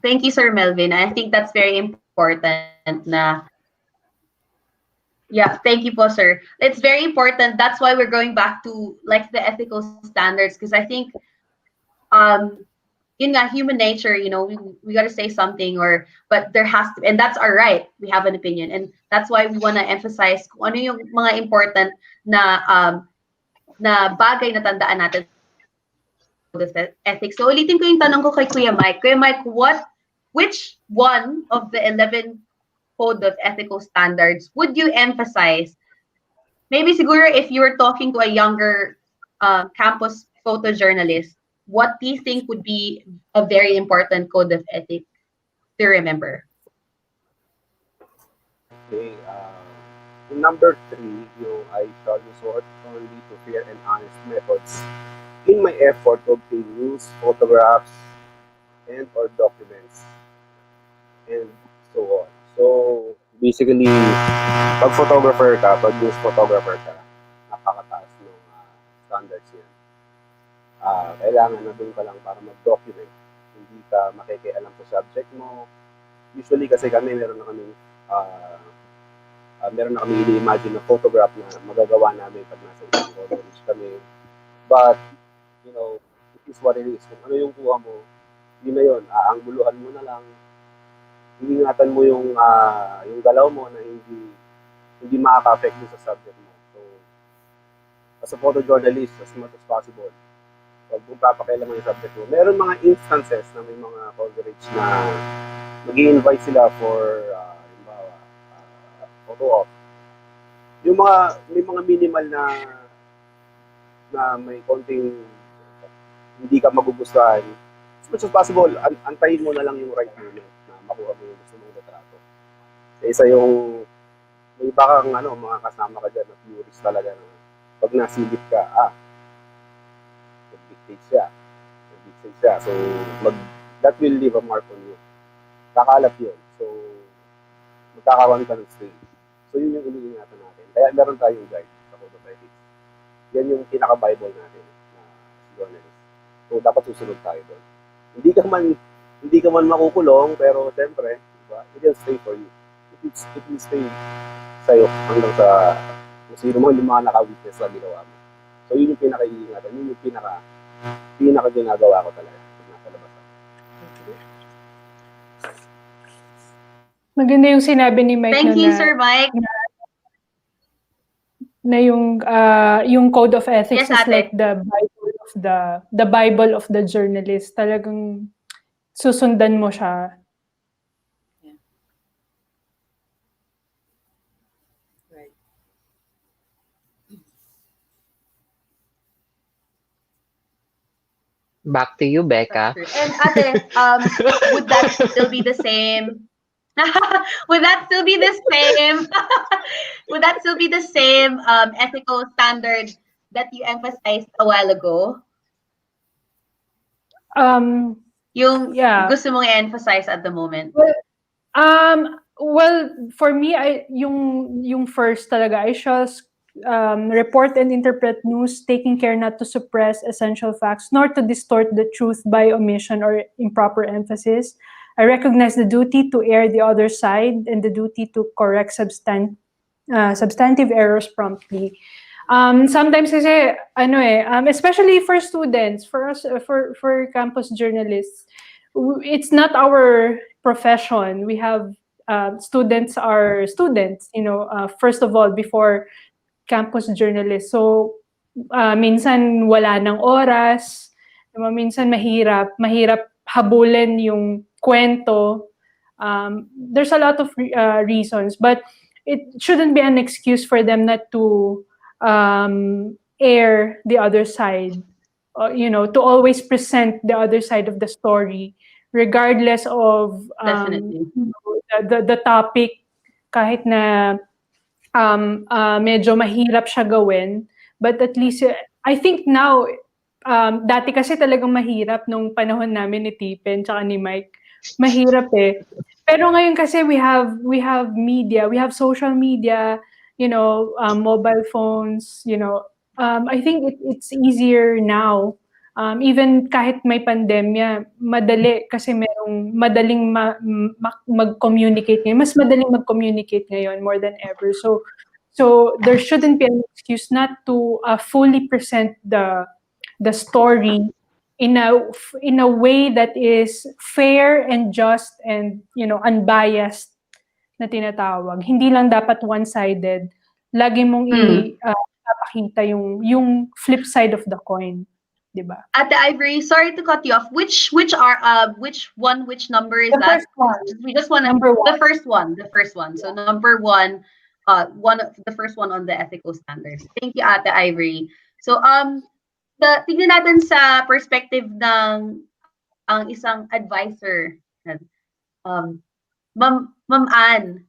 Thank you, Sir Melvin. I think that's very important na yeah, thank you po, sir. It's very important. That's why we're going back to like the ethical standards because I think um yun nga, human nature, we got to say something but there has to, and that's our right. We have an opinion. And that's why we want to emphasize kung ano yung mga important na bagay na tandaan natin sa code of ethics. So ulitin ko yung tanong ko kay Kuya Mike. Kuya Mike, which one of the 11 code of ethical standards would you emphasize? Maybe siguro if you were talking to a younger campus photojournalist, what do you think would be a very important code of ethics to remember? Okay, number 3, I shall resort only to fair and honest methods in my effort to obtain news, photographs, and or documents, and so on. So, basically, pag photographer ka, pag news photographer ka, napakataas ng standards yan. Kailangan na doon ka lang para mag-document. Hindi ka makikialam sa subject mo. Usually kasi kami meron na kami ini-imagine na photograph na magagawa namin pag nasa isang college kami. But, it is what it is. Kung ano yung kuha mo, yun na yun. Aangguluhan mo na lang. Ingatan mo yung galaw mo na hindi makaka-affect mo sa subject mo. So, as a photojournalist, as much as possible, pag papakialam mo yung subject mo. Meron mga instances na may mga coverage na mag-i-invite sila for photo op. May mga minimal na may konting hindi ka magugustuhan. As much as possible, antayin mo na lang yung right moment na makuha mo yung gusto mong retrato. Isa yung may baka mga kasama ka dyan na purist talaga na pag nasilip ka, nag-dictate siya. So, that will leave a mark on you. Kakalat yun. So, magkakaroon ka ng strain. So, yun yung iniingatan natin. Kaya meron tayong guide sa Code of Ethics. Yan yung pinaka-Bible natin na journalist. So, dapat susunod tayo doon. Hindi ka man makukulong, pero siyempre, diba, it will stay for you. It will stay sa'yo hanggang sa kung sino mo yung mga naka-witness sa ginawa mo. So, yun yung pinaka-iingatan. Yun yung pinaka-ginagawa ko talaga pag nasa labas ako. Maganda yung sinabi ni Mike Thank you, Sir Mike. Na yung code of ethics Yes, is ate. like the Bible of the journalist. Talagang susundan mo siya. Yeah. Right. Back to you, Becca. And ate, would that still be the same? Would that still be the same? Would that still be the same ethical standard that you emphasized a while ago? Yung Yeah. gusto mong i-emphasize at the moment? Well, for me, yung first talaga, I shall report and interpret news, taking care not to suppress essential facts, nor to distort the truth by omission or improper emphasis. I recognize the duty to air the other side and the duty to correct substantive errors promptly. Sometimes kasi, especially for students, for us, for campus journalists, it's not our profession. We have students are students, first of all, before campus journalists. So, minsan wala ng oras, minsan mahirap habulin yung kwento. There's a lot of reasons, but it shouldn't be an excuse for them not to air the other side, to always present the other side of the story, regardless of Definitely. the topic, kahit na medyo mahirap siya gawin, but at least I think now dati kasi talagang mahirap nung panahon namin ni Tipen tsaka ni Mike. Mahirap eh. Pero ngayon kasi we have media, we have social media, mobile phones, I think it's easier now. Even kahit may pandemya, madali kasi merong madaling mag-communicate ngayon. Mas madaling mag-communicate ngayon more than ever. So there shouldn't be an excuse not to fully present the story in a way that is fair and just and unbiased na tinatawag. Hindi lang dapat one-sided. Lagi mong ipapakita yung flip side of the coin, 'di ba? Ate Ivory, sorry to cut you off. Which number is The that? first one. We just want Number one. the first one. So number one, the first one on the ethical standards. Thank you, Ate Ivory. So tignan natin sa perspective ng ang isang advisor. Ma'am Ann,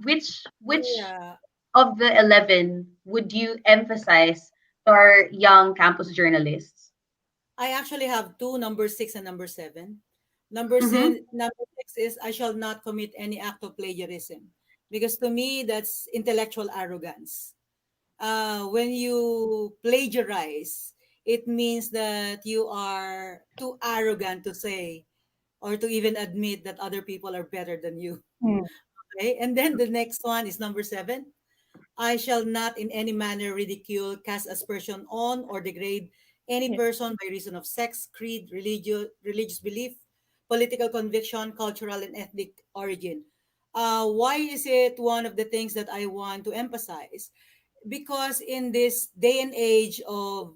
which Yeah. of the 11 would you emphasize to our young campus journalists? I actually have two, number 6 and number 7. Number Mhm. number 6 is I shall not commit any act of plagiarism, because to me that's intellectual arrogance. When you plagiarize, it means that you are too arrogant to say or to even admit that other people are better than you. Hmm. Okay, and then the next one is number 7. I shall not in any manner ridicule, cast aspersion on, or degrade any Yeah. person by reason of sex, creed, religious belief, political conviction, cultural and ethnic origin. Why is it one of the things that I want to emphasize? Because in this day and age of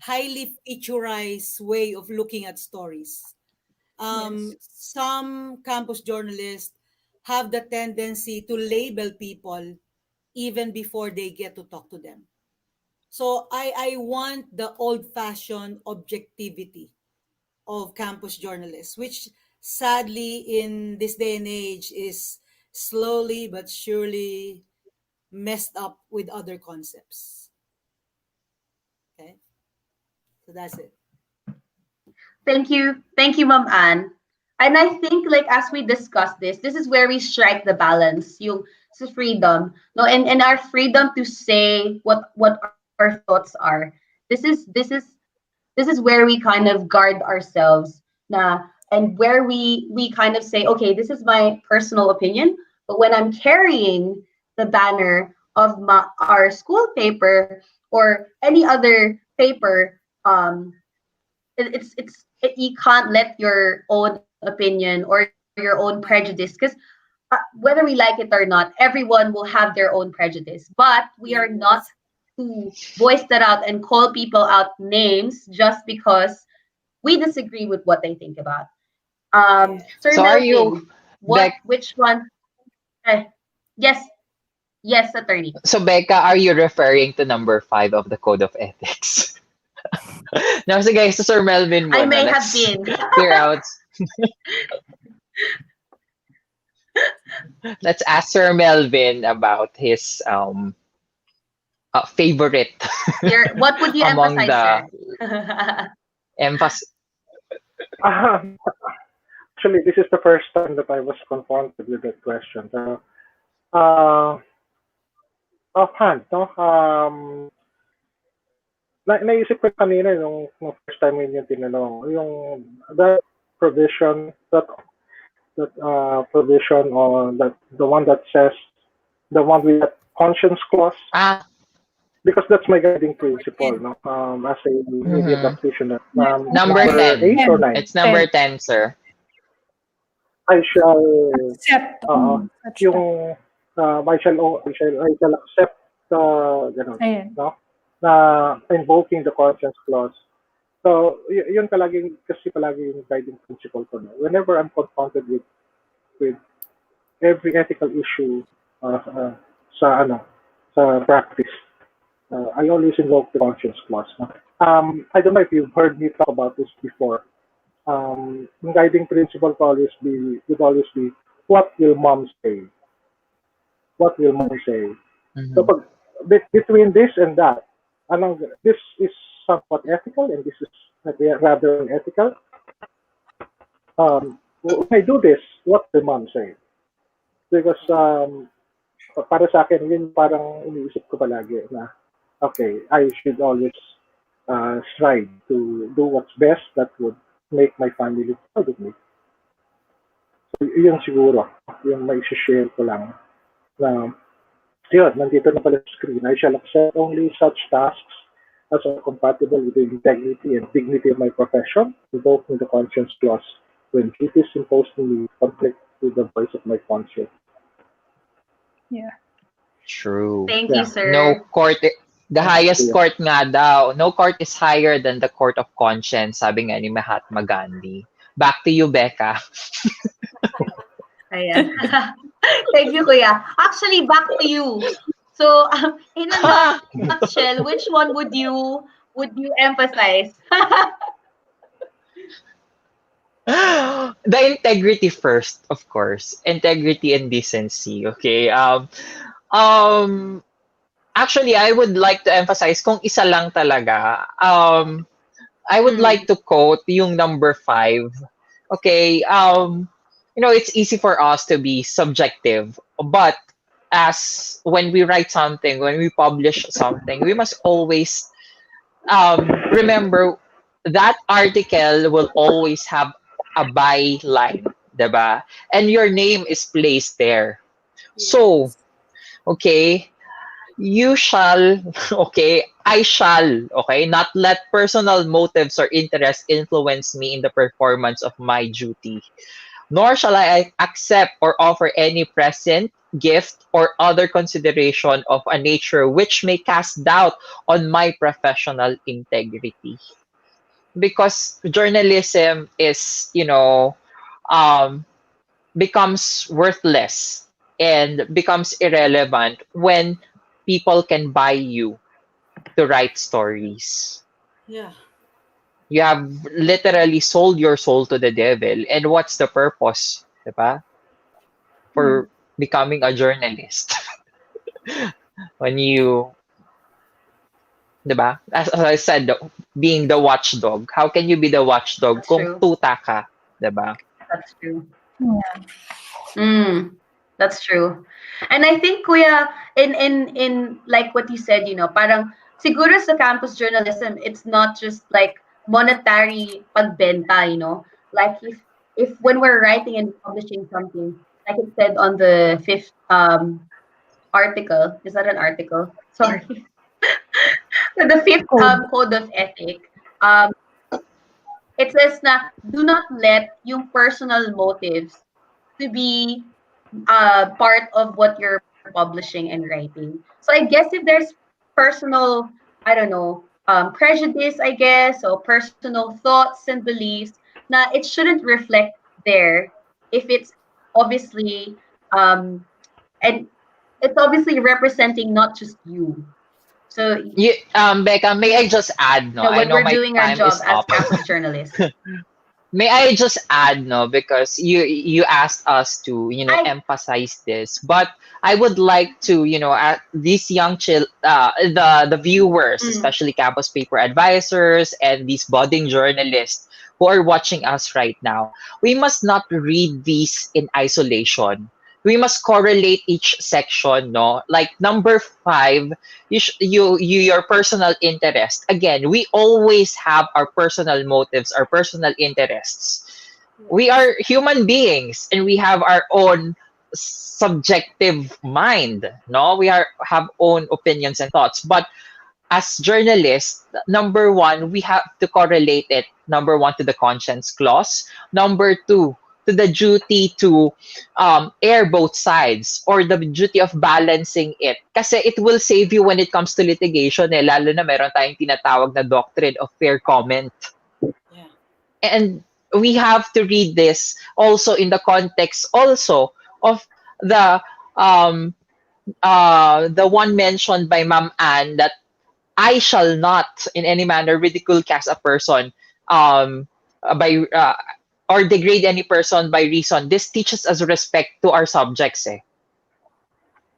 highly featurized way of looking at stories, Yes. some campus journalists have the tendency to label people even before they get to talk to them. So I want the old fashioned objectivity of campus journalists, which sadly in this day and age is slowly but surely messed up with other concepts. Okay, so that's it. Thank you, Ma'am Ann. And I think, like, as we discuss this, this is where we strike the balance, yung sa freedom, no, and our freedom to say what our thoughts are. This is where we kind of guard ourselves, na, and where we kind of say, okay, this is my personal opinion, but when I'm carrying the banner of our school paper or any other paper, you can't let your own opinion or your own prejudice, because whether we like it or not, everyone will have their own prejudice, but we are not Yes. to voice that out and call people out names just because we disagree with what they think about. Sir Yes. So are you, Melvin, Beck? which one? eh, yes, yes, attorney. So Becca, are you referring to number 5 of the Code of Ethics? No, sige, so Sir Melvin I muna. may have Let's been. clear out. Let's ask Sir Melvin about his favorite What would you among emphasize, the sir? emphasis. Um, Actually, this is the first time that I was confronted with that question. So, uh, offhand, no? Naisip ko kanina nung first time yun yung tinanong, yung that provision, that provision on that the one that says the one with that conscience clause, Ah, because that's my guiding principle, no? As a media mhm. practitioner, Number number 10. 8 or 9, It's number 10, sir. I shall, Accept. Such that. yung, I shall accept, ganun, Ayan. no? Na invoking the conscience clause. So, yun kasi palagi yung guiding principle ko. No? Whenever I'm confronted with every ethical issue sa sa practice, I always invoke the conscience clause. No? I don't know if you've heard me talk about this before. Yung guiding principle would always be, what will mom say? What will mom say? So Mhm. pag between this and that, this is somewhat ethical and this is rather unethical. When I do this, what the mom say? Because para sa akin, yun parang iniisip ko palagi na, okay, I should always strive to do what's best that would make my family proud of me. So, yun siguro, yung may share ko lang na, yun, nandito na pala sa screen. I shall accept only such tasks as are compatible with the integrity and dignity of my profession, invoking the conscience clause when duties imposed on me conflict with the voice of my conscience. Yeah. True. Thank you, Yeah. No sir. court, the highest Yeah. court nga daw. No court is higher than the court of conscience, sabi nga ni Mahatma Gandhi. Back to you, Becca. Ayan. Thank you, Kuya. Actually, back to you. So, in a nutshell, which one would you emphasize? The integrity first, of course. Integrity and decency, okay? Um, Actually, I would like to emphasize kung isa lang talaga. I would Mm, like to quote yung number 5. Okay, it's easy for us to be subjective, but as when we write something, when we publish something, we must always remember that article will always have a byline, diba? And your name is placed there. So, Yes. okay, you shall, okay, I shall, okay, not let personal motives or interests influence me in the performance of my duty, nor shall I accept or offer any present, gift, or other consideration of a nature which may cast doubt on my professional integrity. Because journalism is, um, becomes worthless and becomes irrelevant when people can buy you to write stories. Yeah. You have literally sold your soul to the devil. And what's the purpose, diba? Yeah. For becoming a journalist. When you, diba? As I said, being the watchdog. How can you be the watchdog that's kung true. tuta ka, diba? That's true. Yeah. Mm, that's true. And I think, Kuya, in like what you said, parang siguro sa campus journalism, it's not just like monetary pagbenta, like if when we're writing and publishing something, like it said on the fifth article, is that an article? Sorry, the fifth Code. code of ethic. Um, it says na do not let yung personal motives to be part of what you're publishing and writing. So I guess if there's personal, I don't know, prejudice, I guess, or personal thoughts and beliefs, na it shouldn't reflect there if it's obviously and it's obviously representing not just you. So Becca, may I just add, no? I when know we're my doing our time job is as up. campus journalists, May I just add, no, because you asked us to, I emphasize this, but I would like to, these young the viewers, mm, especially campus paper advisors and these budding journalists who are watching us right now, we must not read these in isolation. We must correlate each section, no? Like number 5, your personal interest. Again, we always have our personal motives, our personal interests. We Yes. are human beings and we have our own subjective mind, no? We have own opinions and thoughts. But as journalists, number 1, we have to correlate it. Number 1 to the conscience clause. Number 2 to the duty to air both sides or the duty of balancing it. Kasi it will save you when it comes to litigation, lalo na meron tayong tinatawag na doctrine of fair comment. Yeah. And we have to read this also in the context also of the the one mentioned by Ma'am Anne, that I shall not in any manner ridicule cast a person by or degrade any person by reason. This teaches us respect to our subjects.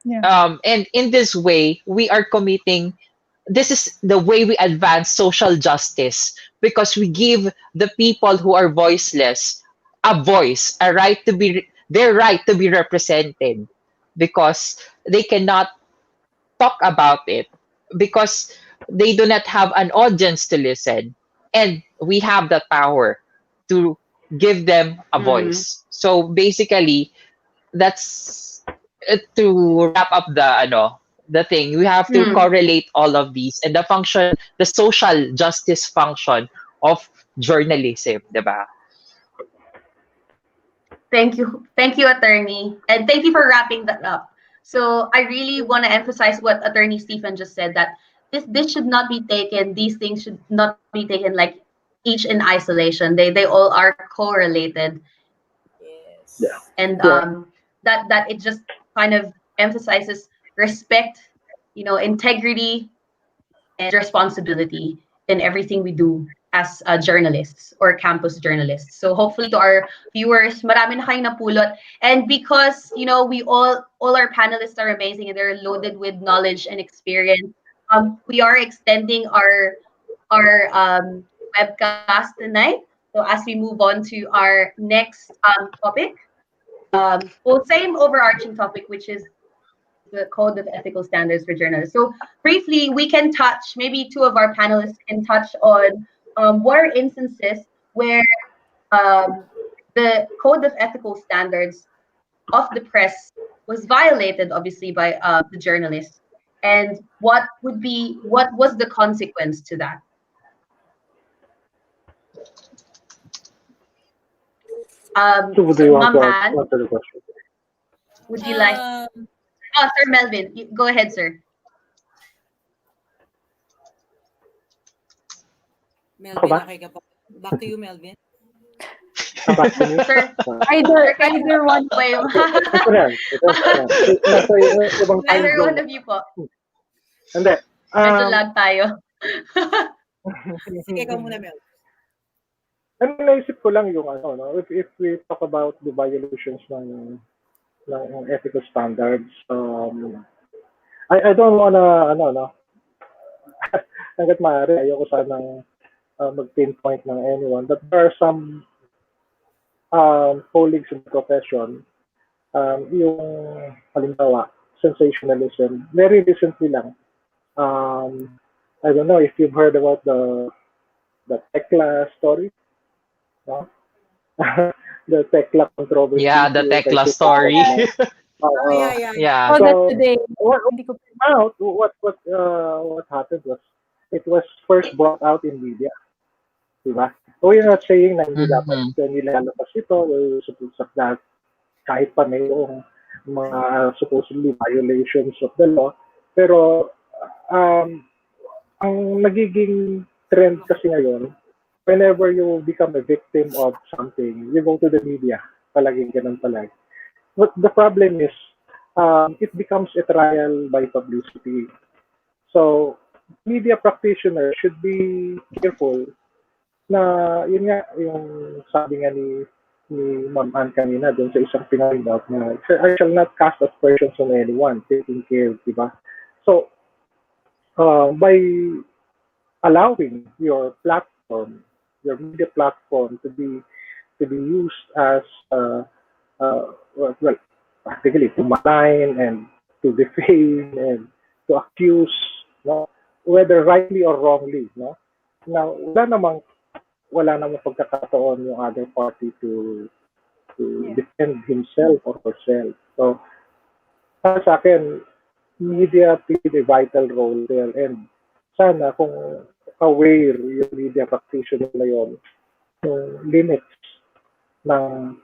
Yeah. And in this way, we are committing this is the way we advance social justice, because we give the people who are voiceless a voice, a right to be their right to be represented, because they cannot talk about it, because they do not have an audience to listen, and we have the power to give them a Mm. voice. So basically, that's to wrap up the thing. We have to Mm. correlate all of these and the social justice function of journalism, diba? Thank you, attorney, and thank you for wrapping that up. So I really want to emphasize what attorney Stephen just said, that this should not be taken. These things should not be taken like each in isolation. They all are correlated, Yeah. Yes. and Yeah. that it just kind of emphasizes respect, integrity and responsibility in everything we do as journalists or campus journalists. So hopefully to our viewers, marami na kayong napulot. And because, we all our panelists are amazing and they're loaded with knowledge and experience, we are extending our webcast tonight. So as we move on to our next topic, well, same overarching topic, which is the Code of Ethical Standards for Journalists. So briefly, we can touch, maybe two of our panelists can touch on what are instances where um, the Code of Ethical Standards of the press was violated, obviously, by the journalists, and what was the consequence to that? So would you So, want Ma'am to Han, answer the question? would you like? Um, Oh, Sir Melvin, go ahead, sir. Ako Melvin, ba? okay ka pa? Back to you, Melvin. Back to me? Sir, Either sir, kayo either one. po yung... Ito na. Ito na. Nasa ibang time Either zone. one of you po. Hindi. Medyo lag tayo. Sige, ikaw muna, Mel. Ano naisip ko lang yung ano, no? If we talk about the violations ng ethical standards, I don't wanna, ano, no? Hanggat maaari, ayoko sanang mag-pinpoint ng anyone, but there are some colleagues in the profession, yung halimbawa, sensationalism. Very recently lang, I don't know if you've heard about the Tekla story, no? The Tekla controversy. Yeah, the kay Tekla Tito story. Tekla. Oh, yeah, yeah, yeah. Yeah. Oh, that's So, today. what Hindi ko out? What happened was it was first brought out in media, diba? We're not saying na hindi dapat Mhm. nilalabas ito, we're supposed that kahit pa mayroong mga supposedly violations of the law, pero um, ang nagiging trend kasi ngayon, whenever you become a victim of something, you go to the media. Palaging ganun palagi. But the problem is, it becomes a trial by publicity. So, media practitioners should be careful na, yun nga, yung sabi nga ni Ma'am Ann kanina dun sa isang pinag out na, I shall not cast aspersions on anyone, taking care, di ba? So, by allowing your platform, your media platform to be used as well, practically to malign and to defame and to accuse, no, whether rightly or wrongly, no. Now, wala namang pagkakataon yung other party to defend himself or herself. So, para sa akin, media played a vital role there, and sana kung aware yung media practitioner na yun, yung limits ng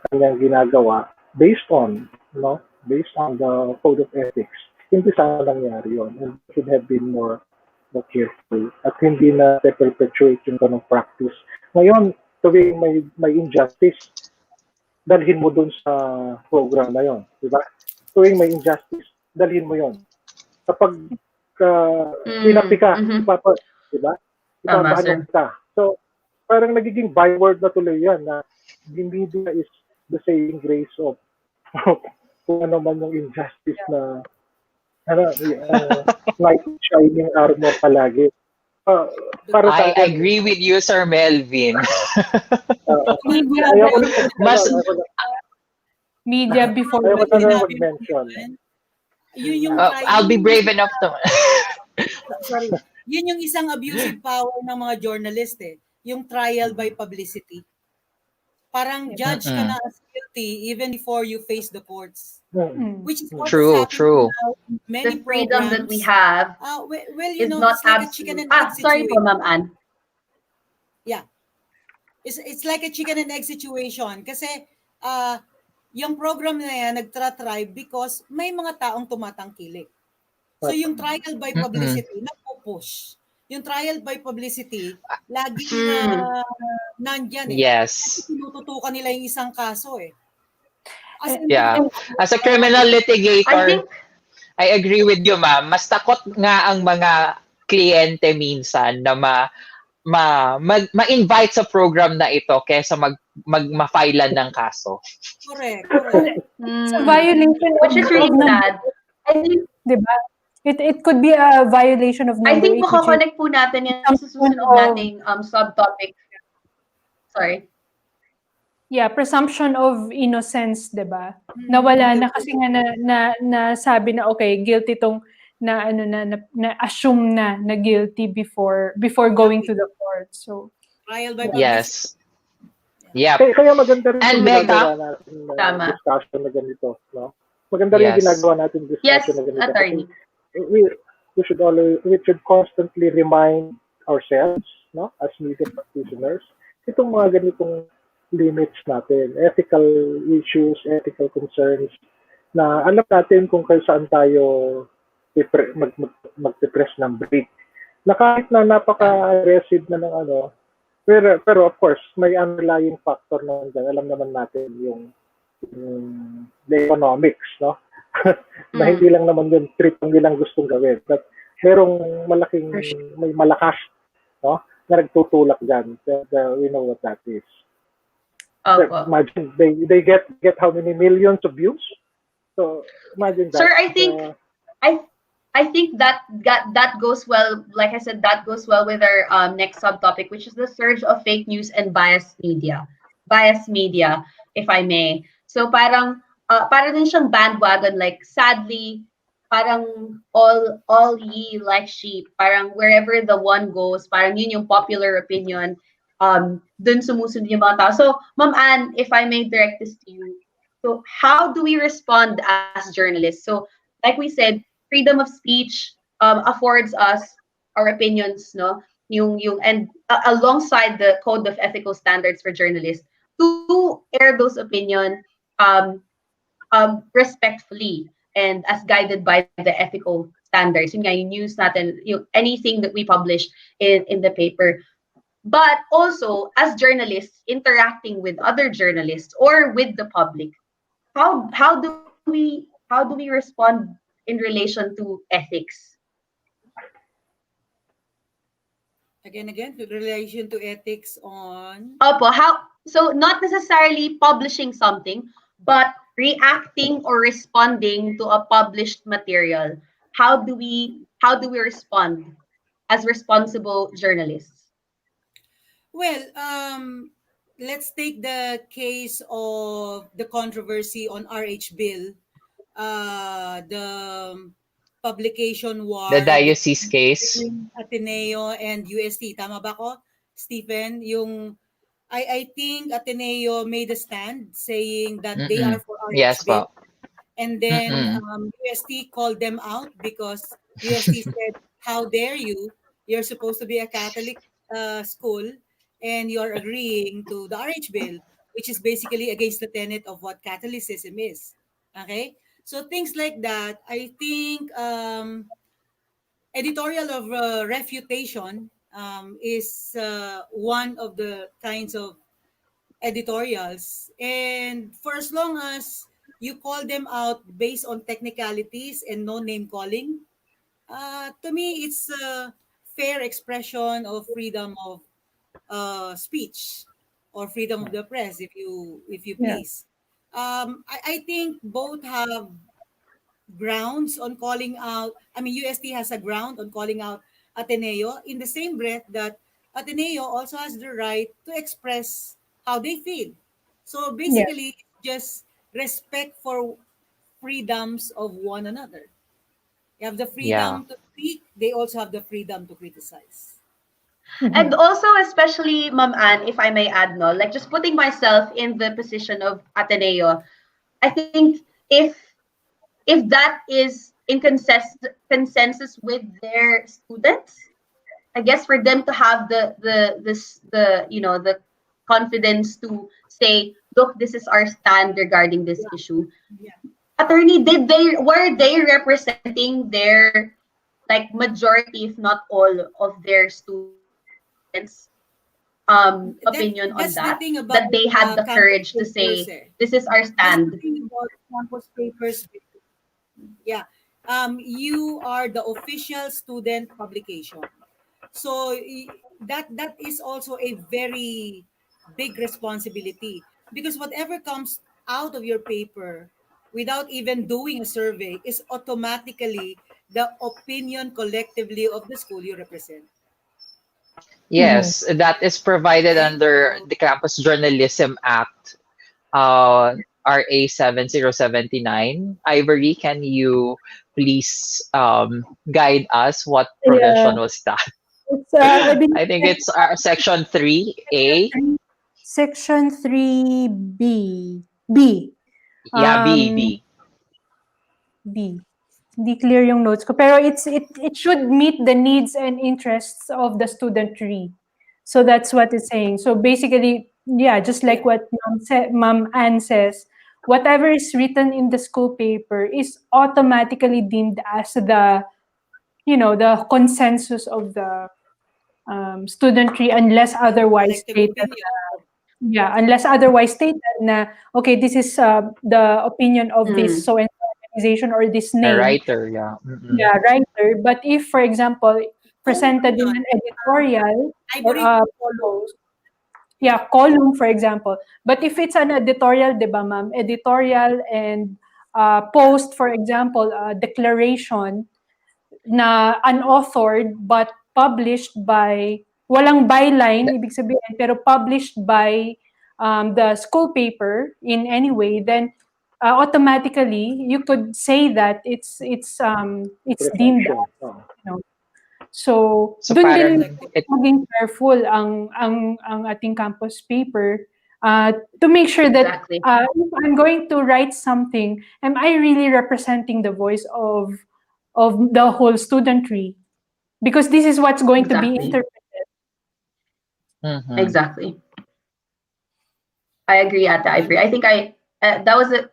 kanyang ginagawa based on, no, based on the code of ethics, hindi sana nangyari yun, and should have been more careful at hindi na perpetuate yung ganong practice. Ngayon, tuwing may injustice, dalhin mo dun sa program na yon, di ba? Tuwing may injustice, dalhin mo yon. Kapag tinapi ka, Mhm. di ba? Tama, Ipapaano sir. ka. So, parang nagiging byword na tuloy yan na the media is the saving grace of kung ano man yung injustice na ano, knight in shining armor palagi. Uh, para sa I akin, agree with you, Sir Melvin. Media, ayoko na Mas media before ayoko Well, na media. lang mag-mention. yun yung I'll be brave enough to sorry, yun yung isang abusive power ng mga journalist yung trial by publicity. Parang judge ka Mm-mm. na as guilty even before you face the courts. Hmm. Which is what is True, happening true. now in many The freedom that we programs. have Well, is not it's like a chicken absolute. and egg Sorry po, Ma'am situation. Ann. Yeah. It's like a chicken and egg situation. Kasi, uh, yung program na yan, nagtra-thrive because may mga taong tumatangkilik. So, yung trial by Mm-mm. publicity, nagpo-push. Yung trial by publicity, laging Mm. nandyan Yes. Tinututukan nila yung isang kaso As in, Yeah. As a criminal I litigator, think I agree with you, ma'am. Mas takot nga ang mga kliyente minsan na ma-invite sa program na ito kaysa ma-filean ng kaso. correct. It's a violation which is of really number sad. I think 8, diba? It could be a violation of I number think 8, which is makakonect po natin yan sa presumption susunod of nating subtopic. Sorry. presumption of innocence, 'di ba? Nawala na kasi nga na sabi na okay, guilty tong na assume na guilty before going to the court. So Trial by publicity. Yes. Yep. Kaya maganda rin And yung ginagawa Becca? natin Tama. discussion na ganito, no? Maganda rin yung Yes. ginagawa natin Yes, discussion na ganito. Kasi attorney. we should constantly remind ourselves, no, as media practitioners, itong mga ganitong limits natin, ethical issues, ethical concerns, na alam natin kung kung saan tayo mag-press ng break. Na kahit na napaka-aggressive na ng pero of course, may underlying factor na dyan. Alam naman natin yung the economics, no? Na hindi lang naman yung trip ang nilang gustong gawin. But merong may malakas, no? Na nagtutulak dyan. We know what that is. Opo. Imagine, they get how many millions of views? So, imagine that. Sir, I think that goes well, like I said, that goes well with our next subtopic, which is the surge of fake news and biased media, if I may. So parang din siyang bandwagon, like sadly, parang all ye like sheep, parang wherever the one goes, parang yun yung popular opinion, dun sumusunod yung mga tao. So, Ma'am Ann, if I may direct this to you, so how do we respond as journalists? So, like we said, freedom of speech affords us our opinions, no? And alongside the code of ethical standards for journalists to air those opinions um, respectfully and as guided by the ethical standards. Yun nga, yung news natin, anything that we publish in the paper. But also, as journalists interacting with other journalists or with the public, how do we respond in relation to ethics? Again, with relation to ethics on Opo, so not necessarily publishing something, but reacting or responding to a published material. How do we respond as responsible journalists? well, let's take the case of the controversy on RH bill, the publication The war diocese case. between Ateneo and UST. Tama ba ko, Stephen? I think Ateneo made a stand saying that they are for RH Yes, bill. po. And then Mm-mm. UST called them out because UST said, "How dare you? You're supposed to be a Catholic school, and you're agreeing to the RH bill, which is basically against the tenet of what Catholicism is." Okay, so things like that. I think editorial of refutation is one of the kinds of editorials, and for as long as you call them out based on technicalities and no name calling, to me it's a fair expression of freedom of speech or freedom of the press, if you Yeah. please. I think both have grounds on calling out. I mean, UST has a ground on calling out Ateneo in the same breath that Ateneo also has the right to express how they feel. So Yeah. basically, just respect for freedoms of one another. You have the Yeah. freedom to speak, they also have the freedom to criticize. And Mhm. also, especially, Ma'am Anne, if I may add, no, like just putting myself in the position of Ateneo, I think if that is in consensus with their students, I guess for them to have the the confidence to say, look, this is our stand regarding this Yeah, issue. yeah, Attorney, did they were they representing their like majority, if not all, of their students' opinion on that's the that? thing about That they had the campus courage to papers. say, Eh. this is our That's the stand. thing about campus papers. Yeah, you are the official student publication. So that is also a very big responsibility because whatever comes out of your paper without even doing a survey is automatically the opinion collectively of the school you represent. Mhm. Yes, that is provided Okay, under so the Campus Journalism Act, uh, RA 7079. Ivory, can you please guide us what Yeah. provision was that? It's I believe I think it's it's section 3A. section 3B. B. Yeah, B, Um, B. B. Hindi clear yung notes ko. Pero it should meet the needs and interests of the studentry. So that's what it's saying. So basically, yeah, just like yeah, what Ma'am Ann says, whatever is written in the school paper is automatically deemed as the consensus of the studentry unless otherwise collective stated. opinion. Yeah, unless otherwise stated na, okay, this is the opinion of this Mm, so and so organization or this A name. writer, yeah. Mm-mm. Yeah, writer. But if, for example, presented in Opinion. an editorial or Ivory a follow. post, Yeah. yeah, column, for example. But if it's an editorial, di ba, ma'am? Editorial and post, for example, a declaration na unauthored but published by, walang byline, ibig sabihin, pero published by the school paper in any way, then automatically you could say that it's deemed Presumption. as, you know. So So dun din parang Collective. it, maging careful ang ating campus paper to make sure that exactly. if I'm going to write something, am I really representing the voice of the whole studentry? Because this is what's going to be Exactly. interpreted. mhm. Exactly. I agree, Ata Well, Ivory. I think that was a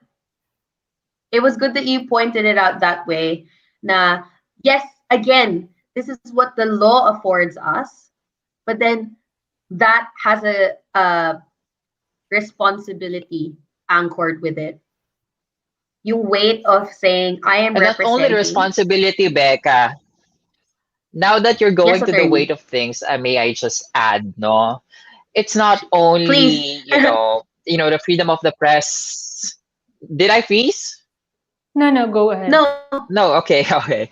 it was good that you pointed it out that way. Na yes, again, this is what the law affords us, but then that has a responsibility anchored with it. Yung weight of saying I am And not only the representing. responsibility, Becca, now that you're Yes, going to the weight attorney. of things, may I just add, no? It's not Please. only, the freedom of the press. Did I freeze? No, no, go ahead. No. No, okay, okay.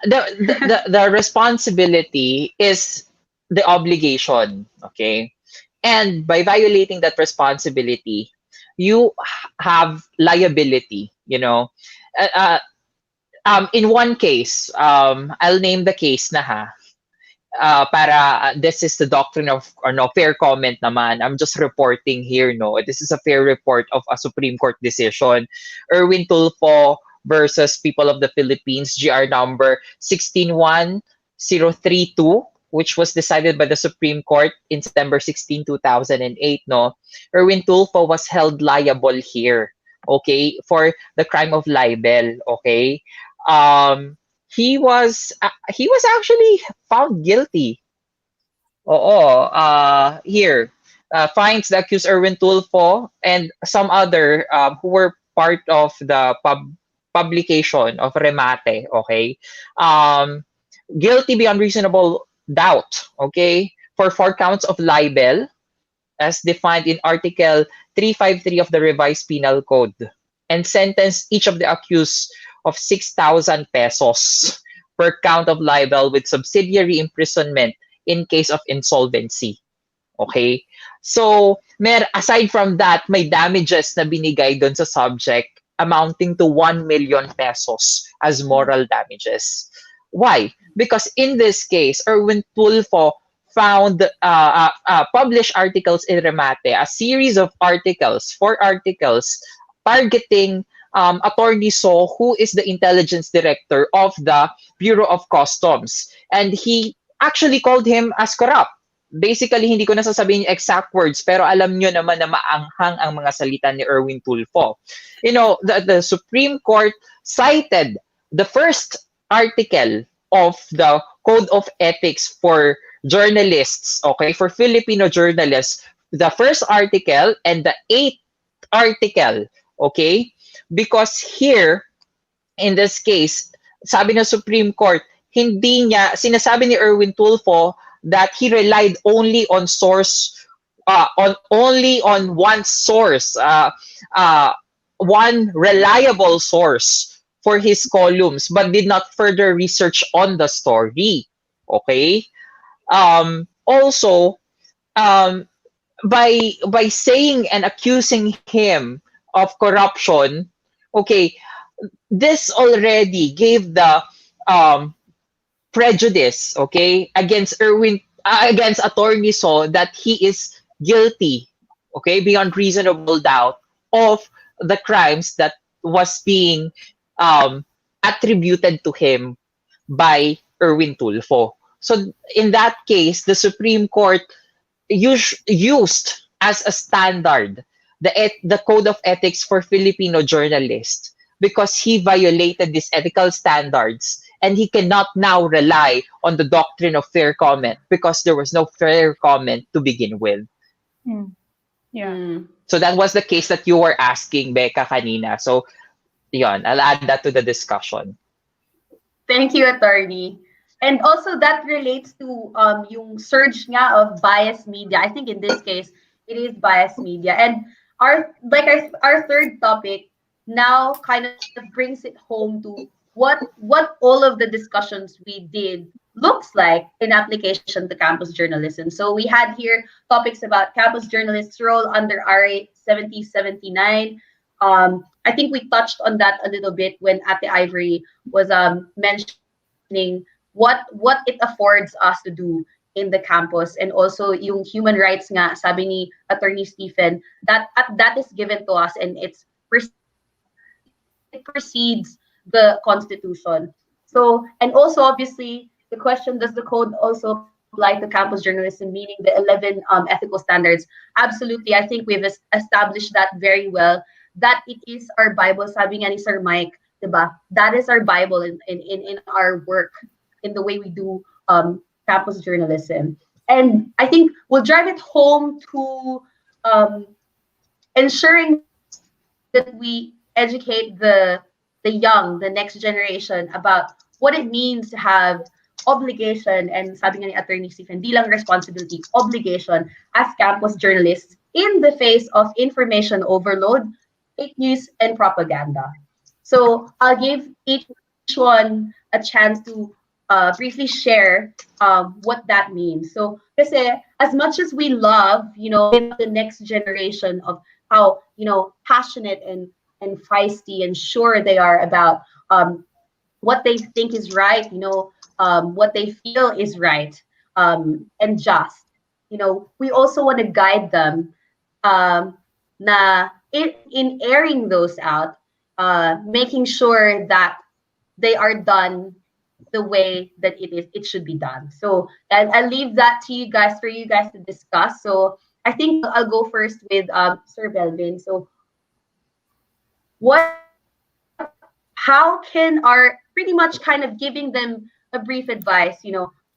The responsibility is the obligation, okay? And by violating that responsibility, you have liability, Uh, uh, in one case, I'll name the case na ha. Para this is the doctrine of or no fair comment naman. I'm just reporting here, no. This is a fair report of a Supreme Court decision. Erwin Tulfo versus People of the Philippines, GR number 161032, which was decided by the Supreme Court in September 16, 2008, no. Erwin Tulfo was held liable here, okay, for the crime of libel, okay. Um he was actually found guilty. Oo, here, finds the accused Erwin Tulfo and some other who were part of the publication of Remate, okay? Um, guilty beyond reasonable doubt, okay? For 4 counts of libel as defined in Article 353 of the Revised Penal Code and sentenced each of the accused of 6,000 pesos per count of libel with subsidiary imprisonment in case of insolvency. Okay? So, aside from that, may damages na binigay doon sa subject amounting to 1 million pesos as moral damages. Why? Because in this case, Erwin Tulfo found published articles in Remate, a series of articles, 4 articles, targeting Attorney So, who is the intelligence director of the Bureau of Customs. And he actually called him as corrupt. Basically, hindi ko na sasabihin yung exact words, pero alam nyo naman na maanghang ang mga salita ni Erwin Tulfo. You know, the Supreme Court cited the first article of the Code of Ethics for journalists, okay, for Filipino journalists, the first article and the 8th article, okay, because here, in this case, sabi ng Supreme Court, sinasabi ni Erwin Tulfo that he relied only on one source, one reliable source for his columns, but did not further research on the story. Okay. Also, by saying and accusing him of corruption, okay, this already gave the prejudice, okay, against Attorney So, that he is guilty, okay, beyond reasonable doubt of the crimes that was being attributed to him by Erwin Tulfo. So in that case, the Supreme Court used as a standard the Code of Ethics for Filipino journalists because he violated these ethical standards, and he cannot now rely on the doctrine of fair comment because there was no fair comment to begin with. Yeah. So that was the case that you were asking, Becca, kanina. So, yon, I'll add that to the discussion. Thank you, attorney. And also that relates to yung surge nga of biased media. I think in this case, it is biased media. And our third topic now kind of brings it home to what all of the discussions we did looks like in application to campus journalism. So we had here topics about campus journalists' role under RA 7079. I think we touched on that a little bit when Ate Ivory was mentioning what it affords us to do in the campus, and also yung human rights nga, sabi ni Attorney Stephen, that is given to us, and it precedes the Constitution. So, and also obviously the question, does the code also apply to campus journalism, meaning the 11 ethical standards? Absolutely. I think we've established that very well, that it is our Bible. Sabi nga ni Sir Mike, diba? That is our Bible in our work, in the way we do campus journalism. And I think we'll drive it home to ensuring that we educate the young, the next generation, about what it means to have obligation, and sabi nga ni Attorney Stephen, di lang responsibility, obligation as campus journalists in the face of information overload, fake news, and propaganda. So I'll give each one a chance to briefly share what that means. So, kasi as much as we love, the next generation of how, passionate and feisty and sure they are about what they think is right, what they feel is right and just, we also want to guide them na in airing those out, making sure that they are done the way that it should be done. So I'll leave that to you guys, for you guys to discuss. So I think I'll go first with Sir Belvin. So how can our, pretty much kind of giving them a brief advice,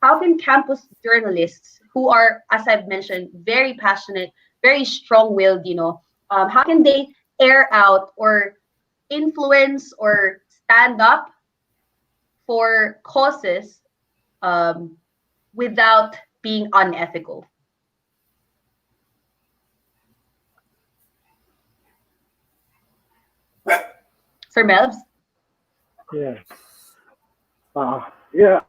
how can campus journalists who are, as I've mentioned, very passionate, very strong-willed, how can they air out or influence or stand up for causes without being unethical? Sir Melbs? Yeah. Yeah.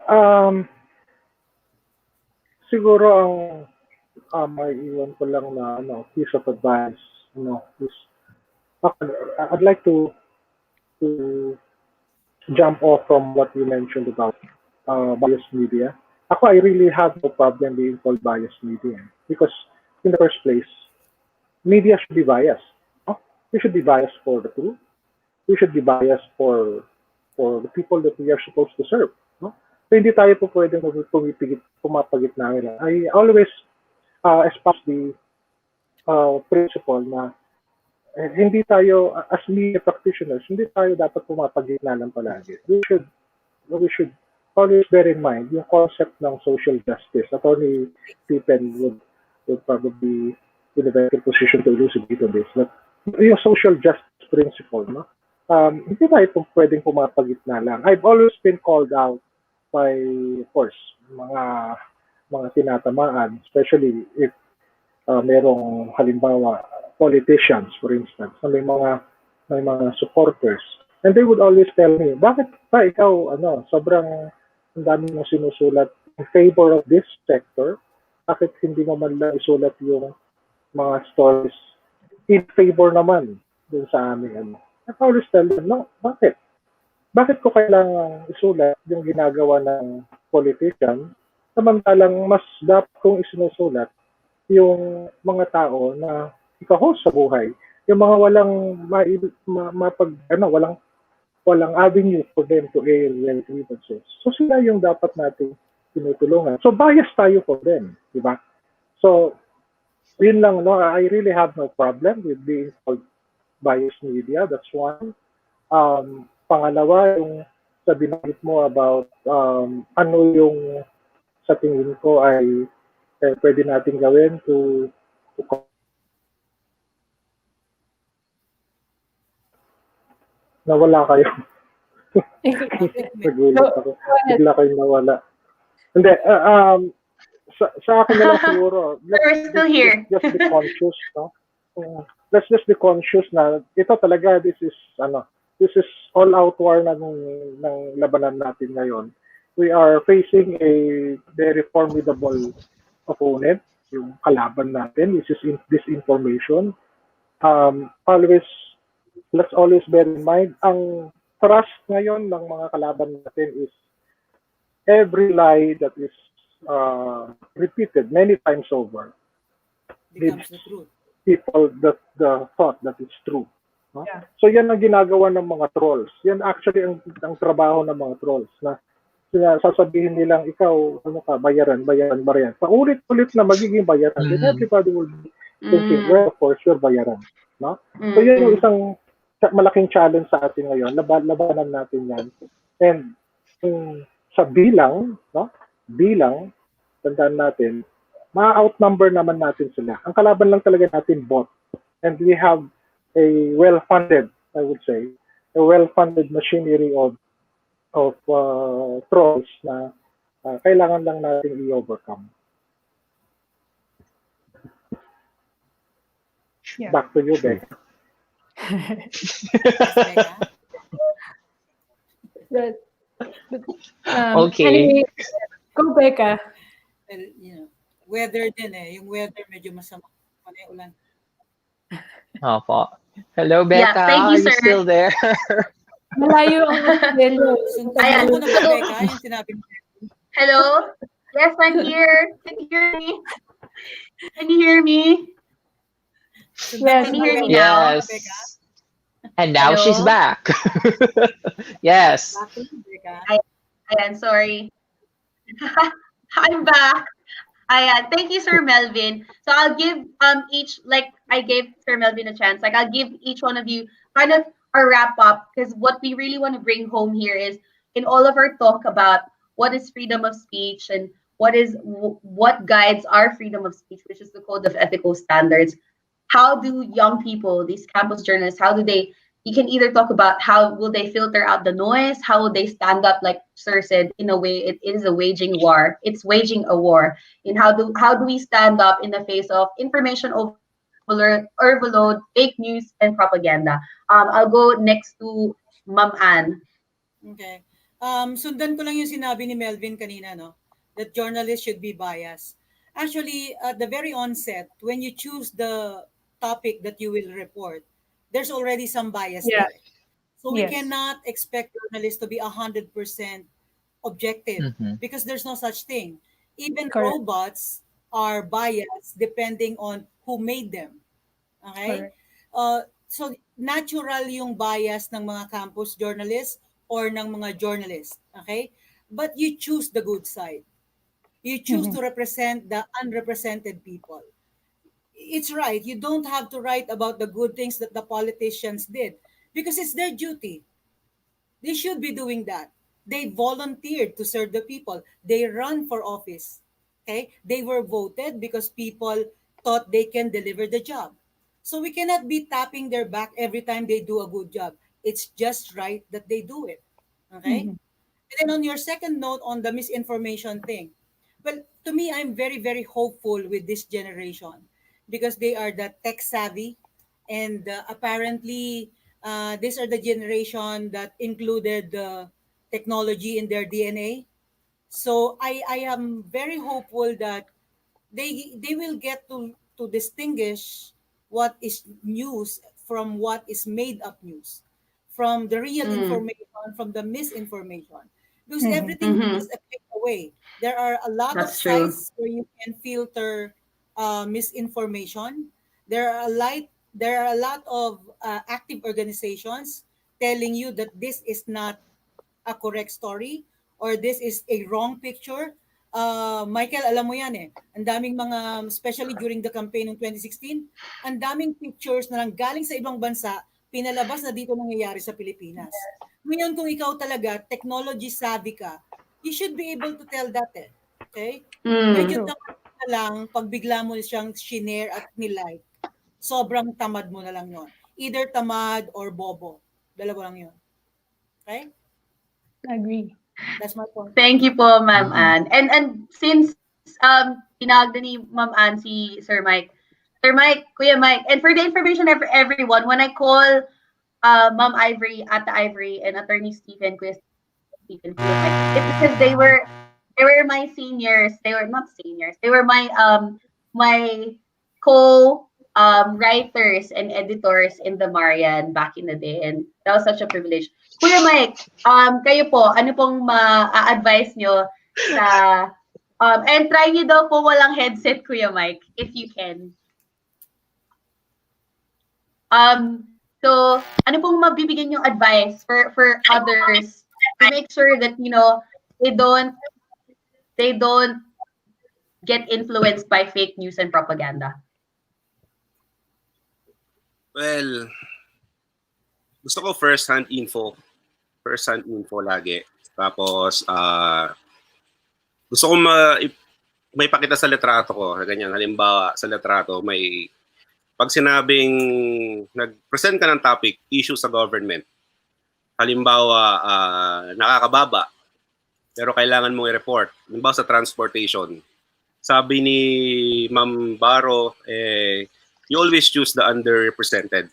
Siguro ang may iwan ko lang na piece of advice, is I'd like to jump off from what you mentioned about biased media. Ako, I really have no problem being called biased media because in the first place, media should be biased. No? We should be biased for the truth. We should be biased for the people that we are supposed to serve. No? So hindi tayo po pwedeng pumapagit namin. I always espouse the principle na hindi tayo, as media practitioners, hindi tayo dapat pumapagitna lang palagi. We should always bear in mind yung concept ng social justice. Attorney Pippen would probably be in a better position to elucidate on this. But yung social justice principle, no? Hindi tayo pwedeng pumapagitna lang. I've always been called out by, of course, mga tinatamaan, especially if merong halimbawa politicians, for instance, na may mga supporters. And they would always tell me, bakit ba ikaw, sobrang ang dami mong sinusulat in favor of this sector, bakit hindi mo man lang isulat yung mga stories in favor naman dun sa amin, I always tell them, no, bakit? Bakit ko kailangang isulat yung ginagawa ng politician, samantalang mas dapat kong isinusulat yung mga tao na ika-host sa buhay, yung mga walang walang avenue for them to air their grievances. So sila yung dapat nating tinutulungan. So bias tayo for them, di ba? So yun lang, no, I really have no problem with being called biased media. That's one. Pangalawa, yung sa binanggit mo about ano yung sa tingin ko ay pwede natin gawin to nawala kayo. Nagulat ako. Bigla kayo nawala. Hindi, sa akin na lang siguro, We're still here. just be conscious, no? Let's just be conscious na ito talaga, this is all out war na ng labanan natin ngayon. We are facing a very formidable opponent, yung kalaban natin, which is disinformation. Let's always bear in mind, ang trust ngayon ng mga kalaban natin is every lie that is repeated many times over Becomes gives the truth. people the thought that it's true. No? Yeah. So yan ang ginagawa ng mga trolls. Yan actually ang trabaho ng mga trolls na sasabihin nilang ikaw, bayaran. Paulit-ulit na magiging bayaran. Then everybody will be thinking, well, for sure, bayaran. No? So yan yung isang malaking challenge sa atin ngayon. Labanan natin yan. And sa bilang, tandaan natin, ma-outnumber naman natin sila. Ang kalaban lang talaga natin, bot. And we have a well-funded, I would say, a well-funded machinery of trolls na kailangan lang natin i-overcome. Yeah. Back to you, Beck. Okay. Anyway, go Becca. Well, weather din Yung weather medyo masama. Panay ulan. Opo. Hello, Becca. thank you, Are you sir. still there? Malayo ang Australia. Sundan mo naman, Becca, yung sinabi mo. Hello? Yes, I'm here. Can you hear me? Can you hear me? Yes. Can you hear me now? Yes. And now Hello? she's back. Yes. Back to you, Becca. Ayan, sorry. I'm back. Ayan, thank you, Sir Melvin. So I'll give each, like I gave Sir Melvin a chance, like I'll give each one of you kind of a wrap up, because what we really want to bring home here is in all of our talk about what is freedom of speech and what guides our freedom of speech, which is the code of ethical standards. How do young people, these campus journalists, you can either talk about how will they filter out the noise, how will they stand up, like Sir said, in a way it is a waging war. It's waging a war. And how do we stand up in the face of information overload, fake news, and propaganda? I'll go next to Ma'am Ann. Okay. Sundan ko lang yung sinabi ni Melvin kanina, no? That journalists should be biased. Actually, at the very onset, when you choose the topic that you will report, there's already some bias Yeah. there. So we Yes. cannot expect journalists to be 100% objective Mm-hmm. because there's no such thing. Even Correct. robots are biased depending on who made them. Okay? Correct. So natural yung bias ng mga campus journalists or ng mga journalists. Okay? But you choose the good side. You choose Mhm. to represent the unrepresented people. It's right. You don't have to write about the good things that the politicians did because it's their duty. They should be doing that. They volunteered to serve the people. They run for office. Okay? They were voted because people thought they can deliver the job. So we cannot be tapping their back every time they do a good job. It's just right that they do it. Okay? Mhm. And then on your second note on the misinformation thing, well, to me, I'm very, very hopeful with this generation because they are the tech savvy, and apparently, these are the generation that included the technology in their DNA. So I am very hopeful that they will get to distinguish what is news from what is made up news, from the real Mm, information from the misinformation, because Mhm. everything is mm-hmm. just a click away. There are a lot of That's true. sites where you can filter misinformation. There are a lot of active organizations telling you that this is not a correct story or this is a wrong picture. Michael, alam mo yan eh. Ang daming mga, especially during the campaign ng 2016, ang daming pictures na galing sa ibang bansa, pinalabas na dito nangyayari sa Pilipinas. Ngayon, kung ikaw talaga, technology savvy ka, you should be able to tell that eh. Okay? Medyo Mm, True. tamad na lang pag bigla mo siyang shinare at nilike. Sobrang tamad mo na lang yon. Either tamad or bobo. Dalawa lang yon. Okay? Agree. That's my point. thank you po, Ma'am Mm-hmm. Ann. And since tinawag na ni Ma'am Ann si Sir Mike, Kuya Mike, and for the information of everyone, when I call Ma'am Ivory, Ate Ivory, and Attorney Stephen, Kuya Stephen, Kuya Mike, it's because they were my seniors. They were not seniors. They were my co writers and editors in the Marian back in the day, and that was such a privilege. Kuya Mike, kayo po, ano pong ma-advise nyo sa and try nyo daw po walang headset, Kuya Mike, if you can. So ano pong mabibigyan yung advice for others to make sure that they don't they don't get influenced by fake news and propaganda? Well, gusto ko first-hand info. First-hand info lagi. Tapos, gusto ko may pakita sa litrato ko. Ganyan, halimbawa, sa litrato, pag sinabing nag-present ka ng topic, issue sa government. Halimbawa, nakakababa, pero kailangan mong i-report. Halimbawa sa transportation. Sabi ni Ma'am Baro, you always choose the underrepresented.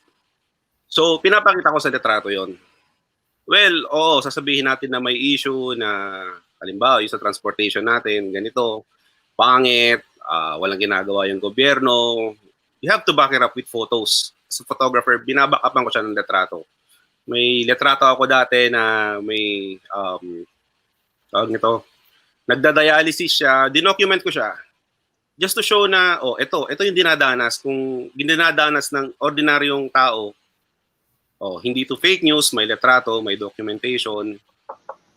So, pinapakita ko sa litrato yon. Well, oo, sasabihin natin na may issue na, halimbawa, yung sa transportation natin, ganito, pangit, walang ginagawa yung gobyerno. You have to back it up with photos. As a photographer, binaback upan ko siya ng litrato. May litrato ako dati na may, tawag nito, nagda-dialysis siya, dinocument ko siya. Just to show na, ito yung dinadanas. Kung dinadanas ng ordinaryong tao, hindi to fake news, may litrato, may documentation,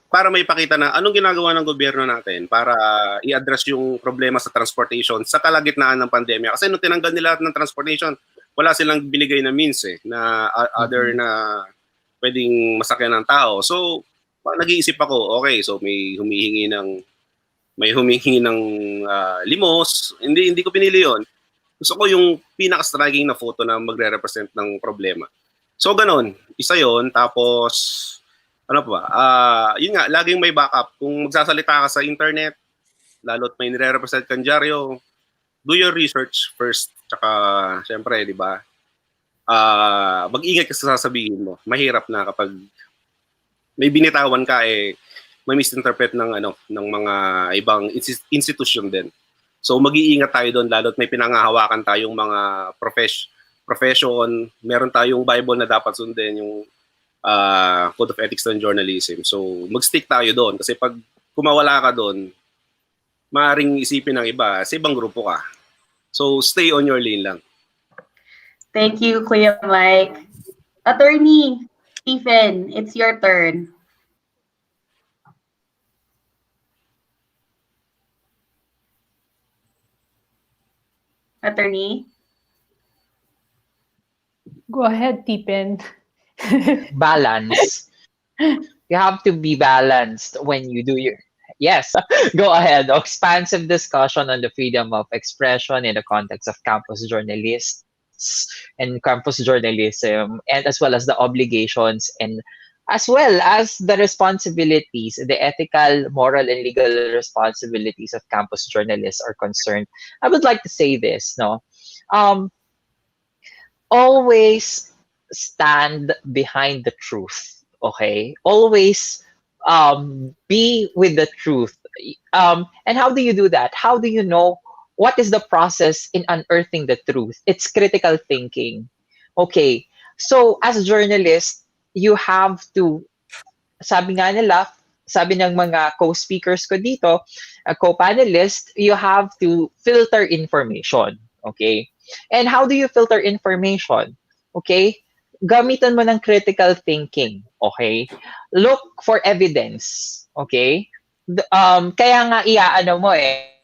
para may pakita na anong ginagawa ng gobyerno natin para i-address yung problema sa transportation sa kalagitnaan ng pandemya. Kasi nung tinanggal nila ng transportation, wala silang binigay na means na other na pwedeng masakyan ng tao. So, nag-iisip ako, okay, so may humihingi ng limos. Hindi ko pinili yon. Gusto ko yung pinaka-striking na photo na magre-represent ng problema. So, ganon. Isa yon. Tapos, ano pa ba? Yun nga, laging may backup. Kung magsasalita ka sa internet, lalo't may nire-represent kang dyaryo, do your research first. Tsaka, syempre, di ba? Mag-ingat ka sa sasabihin mo. Mahirap na kapag may binitawan ka may misinterpret ng ng mga ibang institution din. So mag-iingat tayo doon lalo't may pinangahawakan tayong mga profession, meron tayong Bible na dapat sundin, yung Code of Ethics and Journalism. So mag-stick tayo doon kasi pag kumawala ka doon, maaaring isipin ng iba, sa ibang grupo ka. So stay on your lane lang. Thank you, Kuya Mike. Attorney Stephen, it's your turn. Attorney? Go ahead, Tipen. Balance. You have to be balanced when you do your. Yes, go ahead. Expansive discussion on the freedom of expression in the context of campus journalists and campus journalism, and as well as the obligations and as well as the responsibilities, the ethical, moral, and legal responsibilities of campus journalists are concerned. I would like to say this, no, always stand behind the truth. Okay, always be with the truth. And how do you do that? How do you know what is the process in unearthing the truth? It's critical thinking. Okay, so as journalists, you have to, sabi nga nila, sabi ng mga co-speakers ko dito, co-panelists, you have to filter information. Okay? And how do you filter information? Okay? Gamitan mo ng critical thinking. Okay? Look for evidence. Okay? Kaya nga iaano mo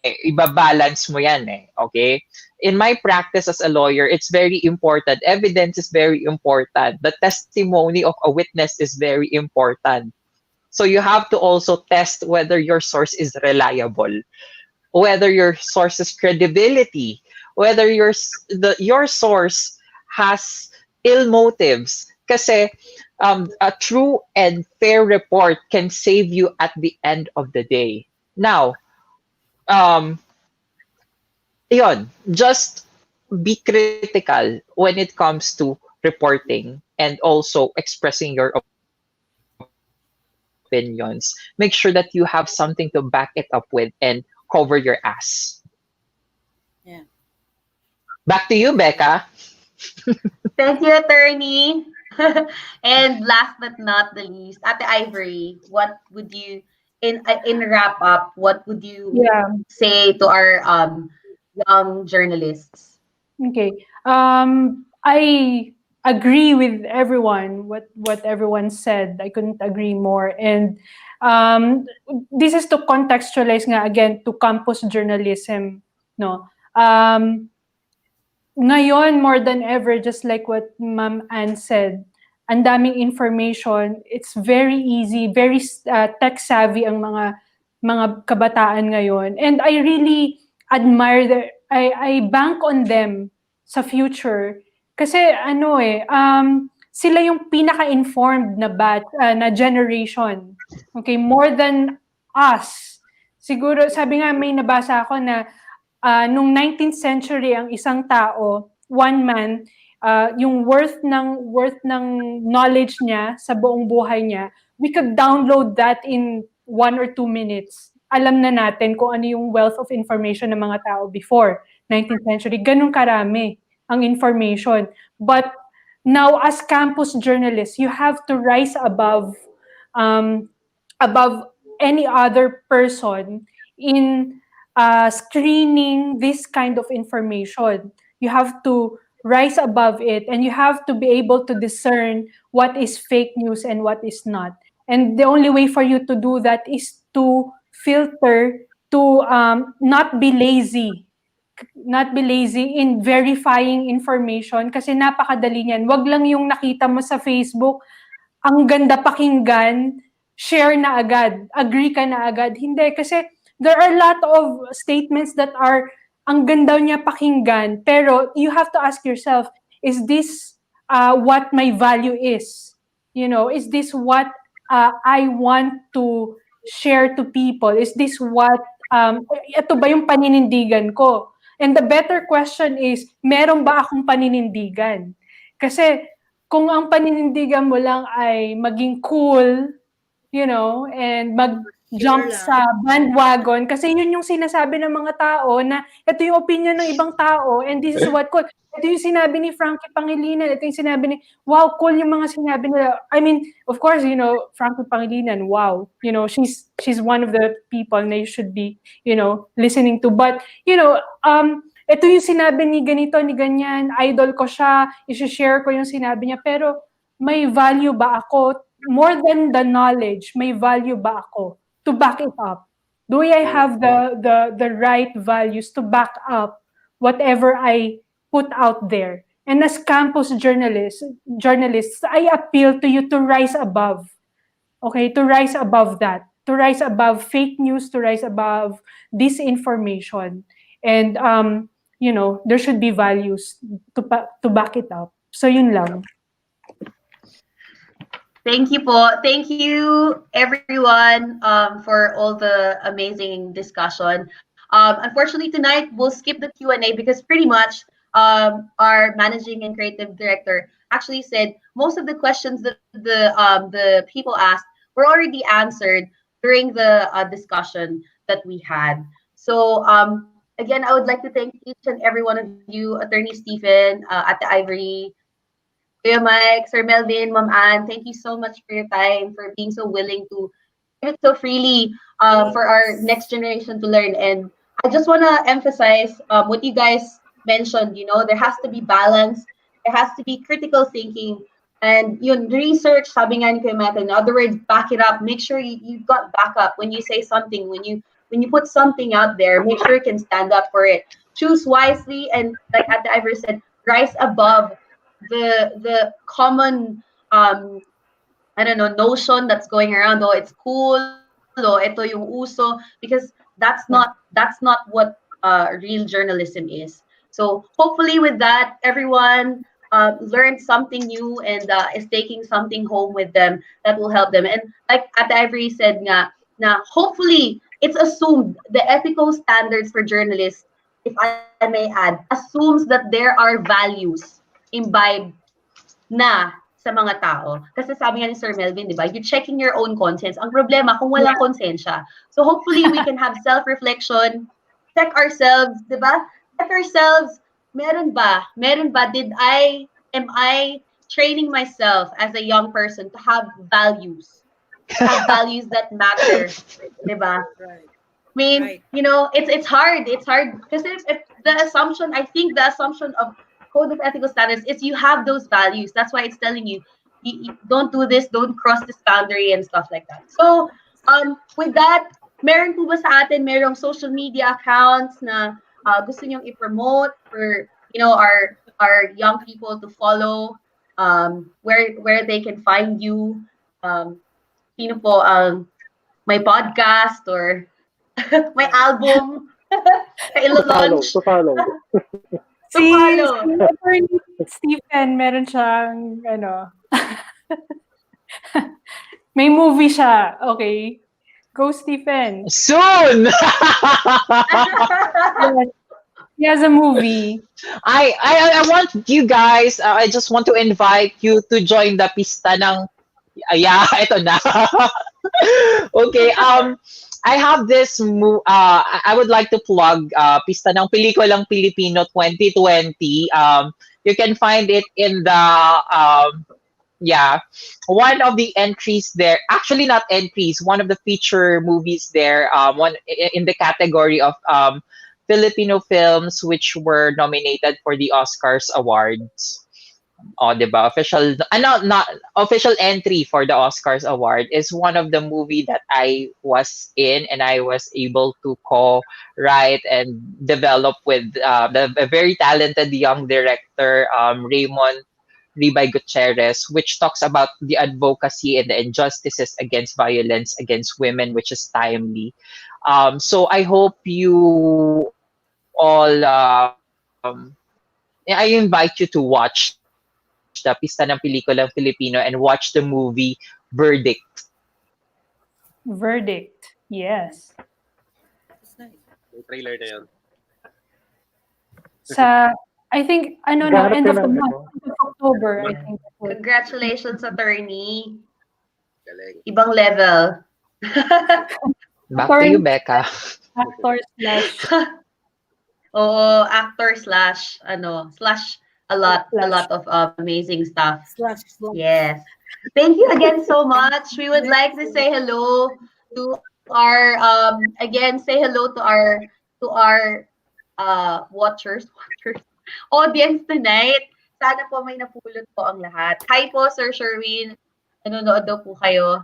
ibabalance mo yan okay? In my practice as a lawyer, it's very important. Evidence is very important. The testimony of a witness is very important. So you have to also test whether your source is reliable, whether your source's credibility, whether your source has ill motives. Kasi a true and fair report can save you at the end of the day. Now, just be critical when it comes to reporting and also expressing your opinions. Make sure that you have something to back it up with and cover your ass. Yeah. Back to you, Becca. Thank you, Attorney. And last but not the least, Ate Ivory, what would you, in wrap up, what would you say to our young journalists? Okay. I agree with everyone, what everyone said. I couldn't agree more. And this is to contextualize nga again to campus journalism. No. Ngayon, more than ever, just like what Ma'am Ann said, ang daming information. It's very easy, very tech savvy ang mga kabataan ngayon. And I really admire I bank on them sa future kasi sila yung pinaka-informed na batch, na generation. Okay, more than us. Siguro sabi nga may nabasa ako na nung 19th century ang isang tao, one man, yung worth ng knowledge niya sa buong buhay niya, we could download that in 1 or 2 minutes. Alam na natin kung ano yung wealth of information ng mga tao before 19th century. Ganun karami ang information. But now, as campus journalists, you have to rise above any other person in screening this kind of information. You have to rise above it, and you have to be able to discern what is fake news and what is not. And the only way for you to do that is to filter, to not be lazy in verifying information kasi napakadali niyan. Wag lang yung nakita mo sa Facebook, ang ganda pakinggan, share na agad, agree ka na agad. Hindi, kasi there are a lot of statements that are ang ganda niya pakinggan, pero you have to ask yourself, is this what my value is? You know, is this what I want to share to people? Is this what, ito ba yung paninindigan ko? And the better question is, meron ba akong paninindigan? Kasi kung ang paninindigan mo lang ay maging cool, and Share mag-jump lang. sa bandwagon kasi yun yung sinasabi ng mga tao na ito yung opinion ng ibang tao and this is what cool. Ito yung sinabi ni Frankie Pangilinan, ito yung sinabi ni, wow, cool yung mga sinabi nila. I mean, of course, Frankie Pangilinan, wow, she's one of the people na you should be, listening to. But, ito yung sinabi ni ganito, ni ganyan, idol ko siya, i-share ko yung sinabi niya, pero may value ba ako? More than the knowledge, may value ba ako to back it up? Do I have the right values to back up whatever I put out there? And as campus journalists, I appeal to you to rise above. Okay, to rise above that, to rise above fake news, to rise above disinformation, and there should be values to back it up. So yun lang. Thank you po. Thank you everyone for all the amazing discussion. Unfortunately tonight we'll skip the Q&A because pretty much our managing and creative director actually said most of the questions that the people asked were already answered during the discussion that we had. So again, I would like to thank each and every one of you, Attorney Stephen, at the Ivory, Kuya Mike, Sir Melvin, Ma'am Ann, thank you so much for your time, for being so willing to give it so freely for our Thanks. next generation to learn. And I just want to emphasize what you guys mentioned. There has to be balance, there has to be critical thinking, and yun, research, sabi nga ni Kuya Mike, in other words, back it up. Make sure you've got backup when you say something, when you put something out there, make sure you can stand up for it. Choose wisely, and like Ate Ivor said, rise above the common I don't know notion that's going around. Oh, it's cool. Oh, ito yung uso, because that's not what real journalism is. So hopefully with that, everyone learned something new and is taking something home with them that will help them. And like Ate Ivory said nga, na hopefully it's assumed the ethical standards for journalists, if I may add, assumes that there are values imbibed na sa mga tao. Kasi sabi nga ni Sir Melvin, di ba, you're checking your own conscience. Ang problema, kung walang konsensya. So hopefully we can have self-reflection, check ourselves, di ba? Check ourselves, meron ba? Am I training myself as a young person to have values that matter, di ba? Right. I mean, Right. it's hard. It's hard because if the assumption, I think the assumption of code of ethical standards is you have those values. That's why it's telling you don't do this, don't cross this boundary and stuff like that. So, with that, meron po ba sa atin merong social media accounts na gusto nyong i-promote for our young people to follow, where they can find you, sino po my podcast or my album To follow, ilo-launch to follow. to Si follow. Attorney Stephen, meron siyang, may movie siya. Okay. Go, Stephen. Soon! Yes. He has a movie. I want you guys, I just want to invite you to join the pista ng, yeah, ito na. Okay, I have this, I would like to plug Pista ng Pelikulang Pilipino 2020. You can find it in the, yeah, one of the entries there, actually not entries, one of the feature movies there, one in the category of Filipino films which were nominated for the Oscars awards. Oh, diba? Not official entry for the Oscars award is one of the movie that I was in and I was able to co-write and develop with the very talented young director Raymond Ribay Gutierrez, which talks about the advocacy and the injustices against violence against women, which is timely. So I hope you all, I invite you to watch the Pista ng Pelikulang Filipino and watch the movie Verdict. Verdict. Yes. It's nice. Yung trailer na yun. Sa, I think, Hanap end ka of the ng month, end of October, I think. Congratulations, attorney. Galing. Ibang level. Back to you, Becca. Actor slash Oo, actor slash slash a slash. lot of amazing stuff. Slash slash. Yes. Thank you again so much. We would like to say hello to our again say hello to our watchers audience tonight. Sana po may napulot po ang lahat. Hi po Sir Sherwin. Nanonood daw po kayo.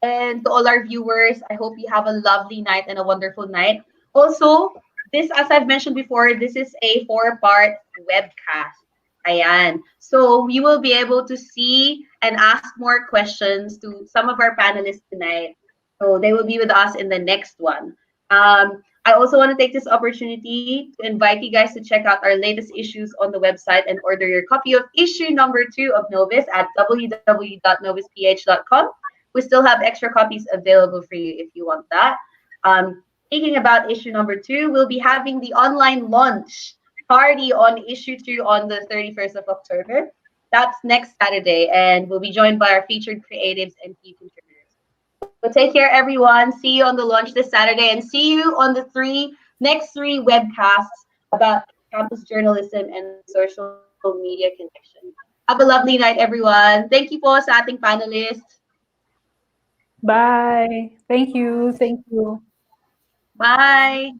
And to all our viewers, I hope you have a lovely night and a wonderful night. Also, this, as I've mentioned before, this is a four-part webcast. Ayan. So we will be able to see and ask more questions to some of our panelists tonight. So they will be with us in the next one. I also want to take this opportunity to invite you guys to check out our latest issues on the website and order your copy of issue number 2 of Novice at www.noviceph.com. We still have extra copies available for you if you want that. Speaking about issue number 2, we'll be having the online launch party on issue 2 on the 31st of October. That's next Saturday, and we'll be joined by our featured creatives and key contributors. So take care, everyone. See you on the launch this Saturday, and see you on the next three webcasts about campus journalism and social media connection. Have a lovely night, everyone. Thank you po sa ating panelists. Bye. Thank you. Thank you. Bye.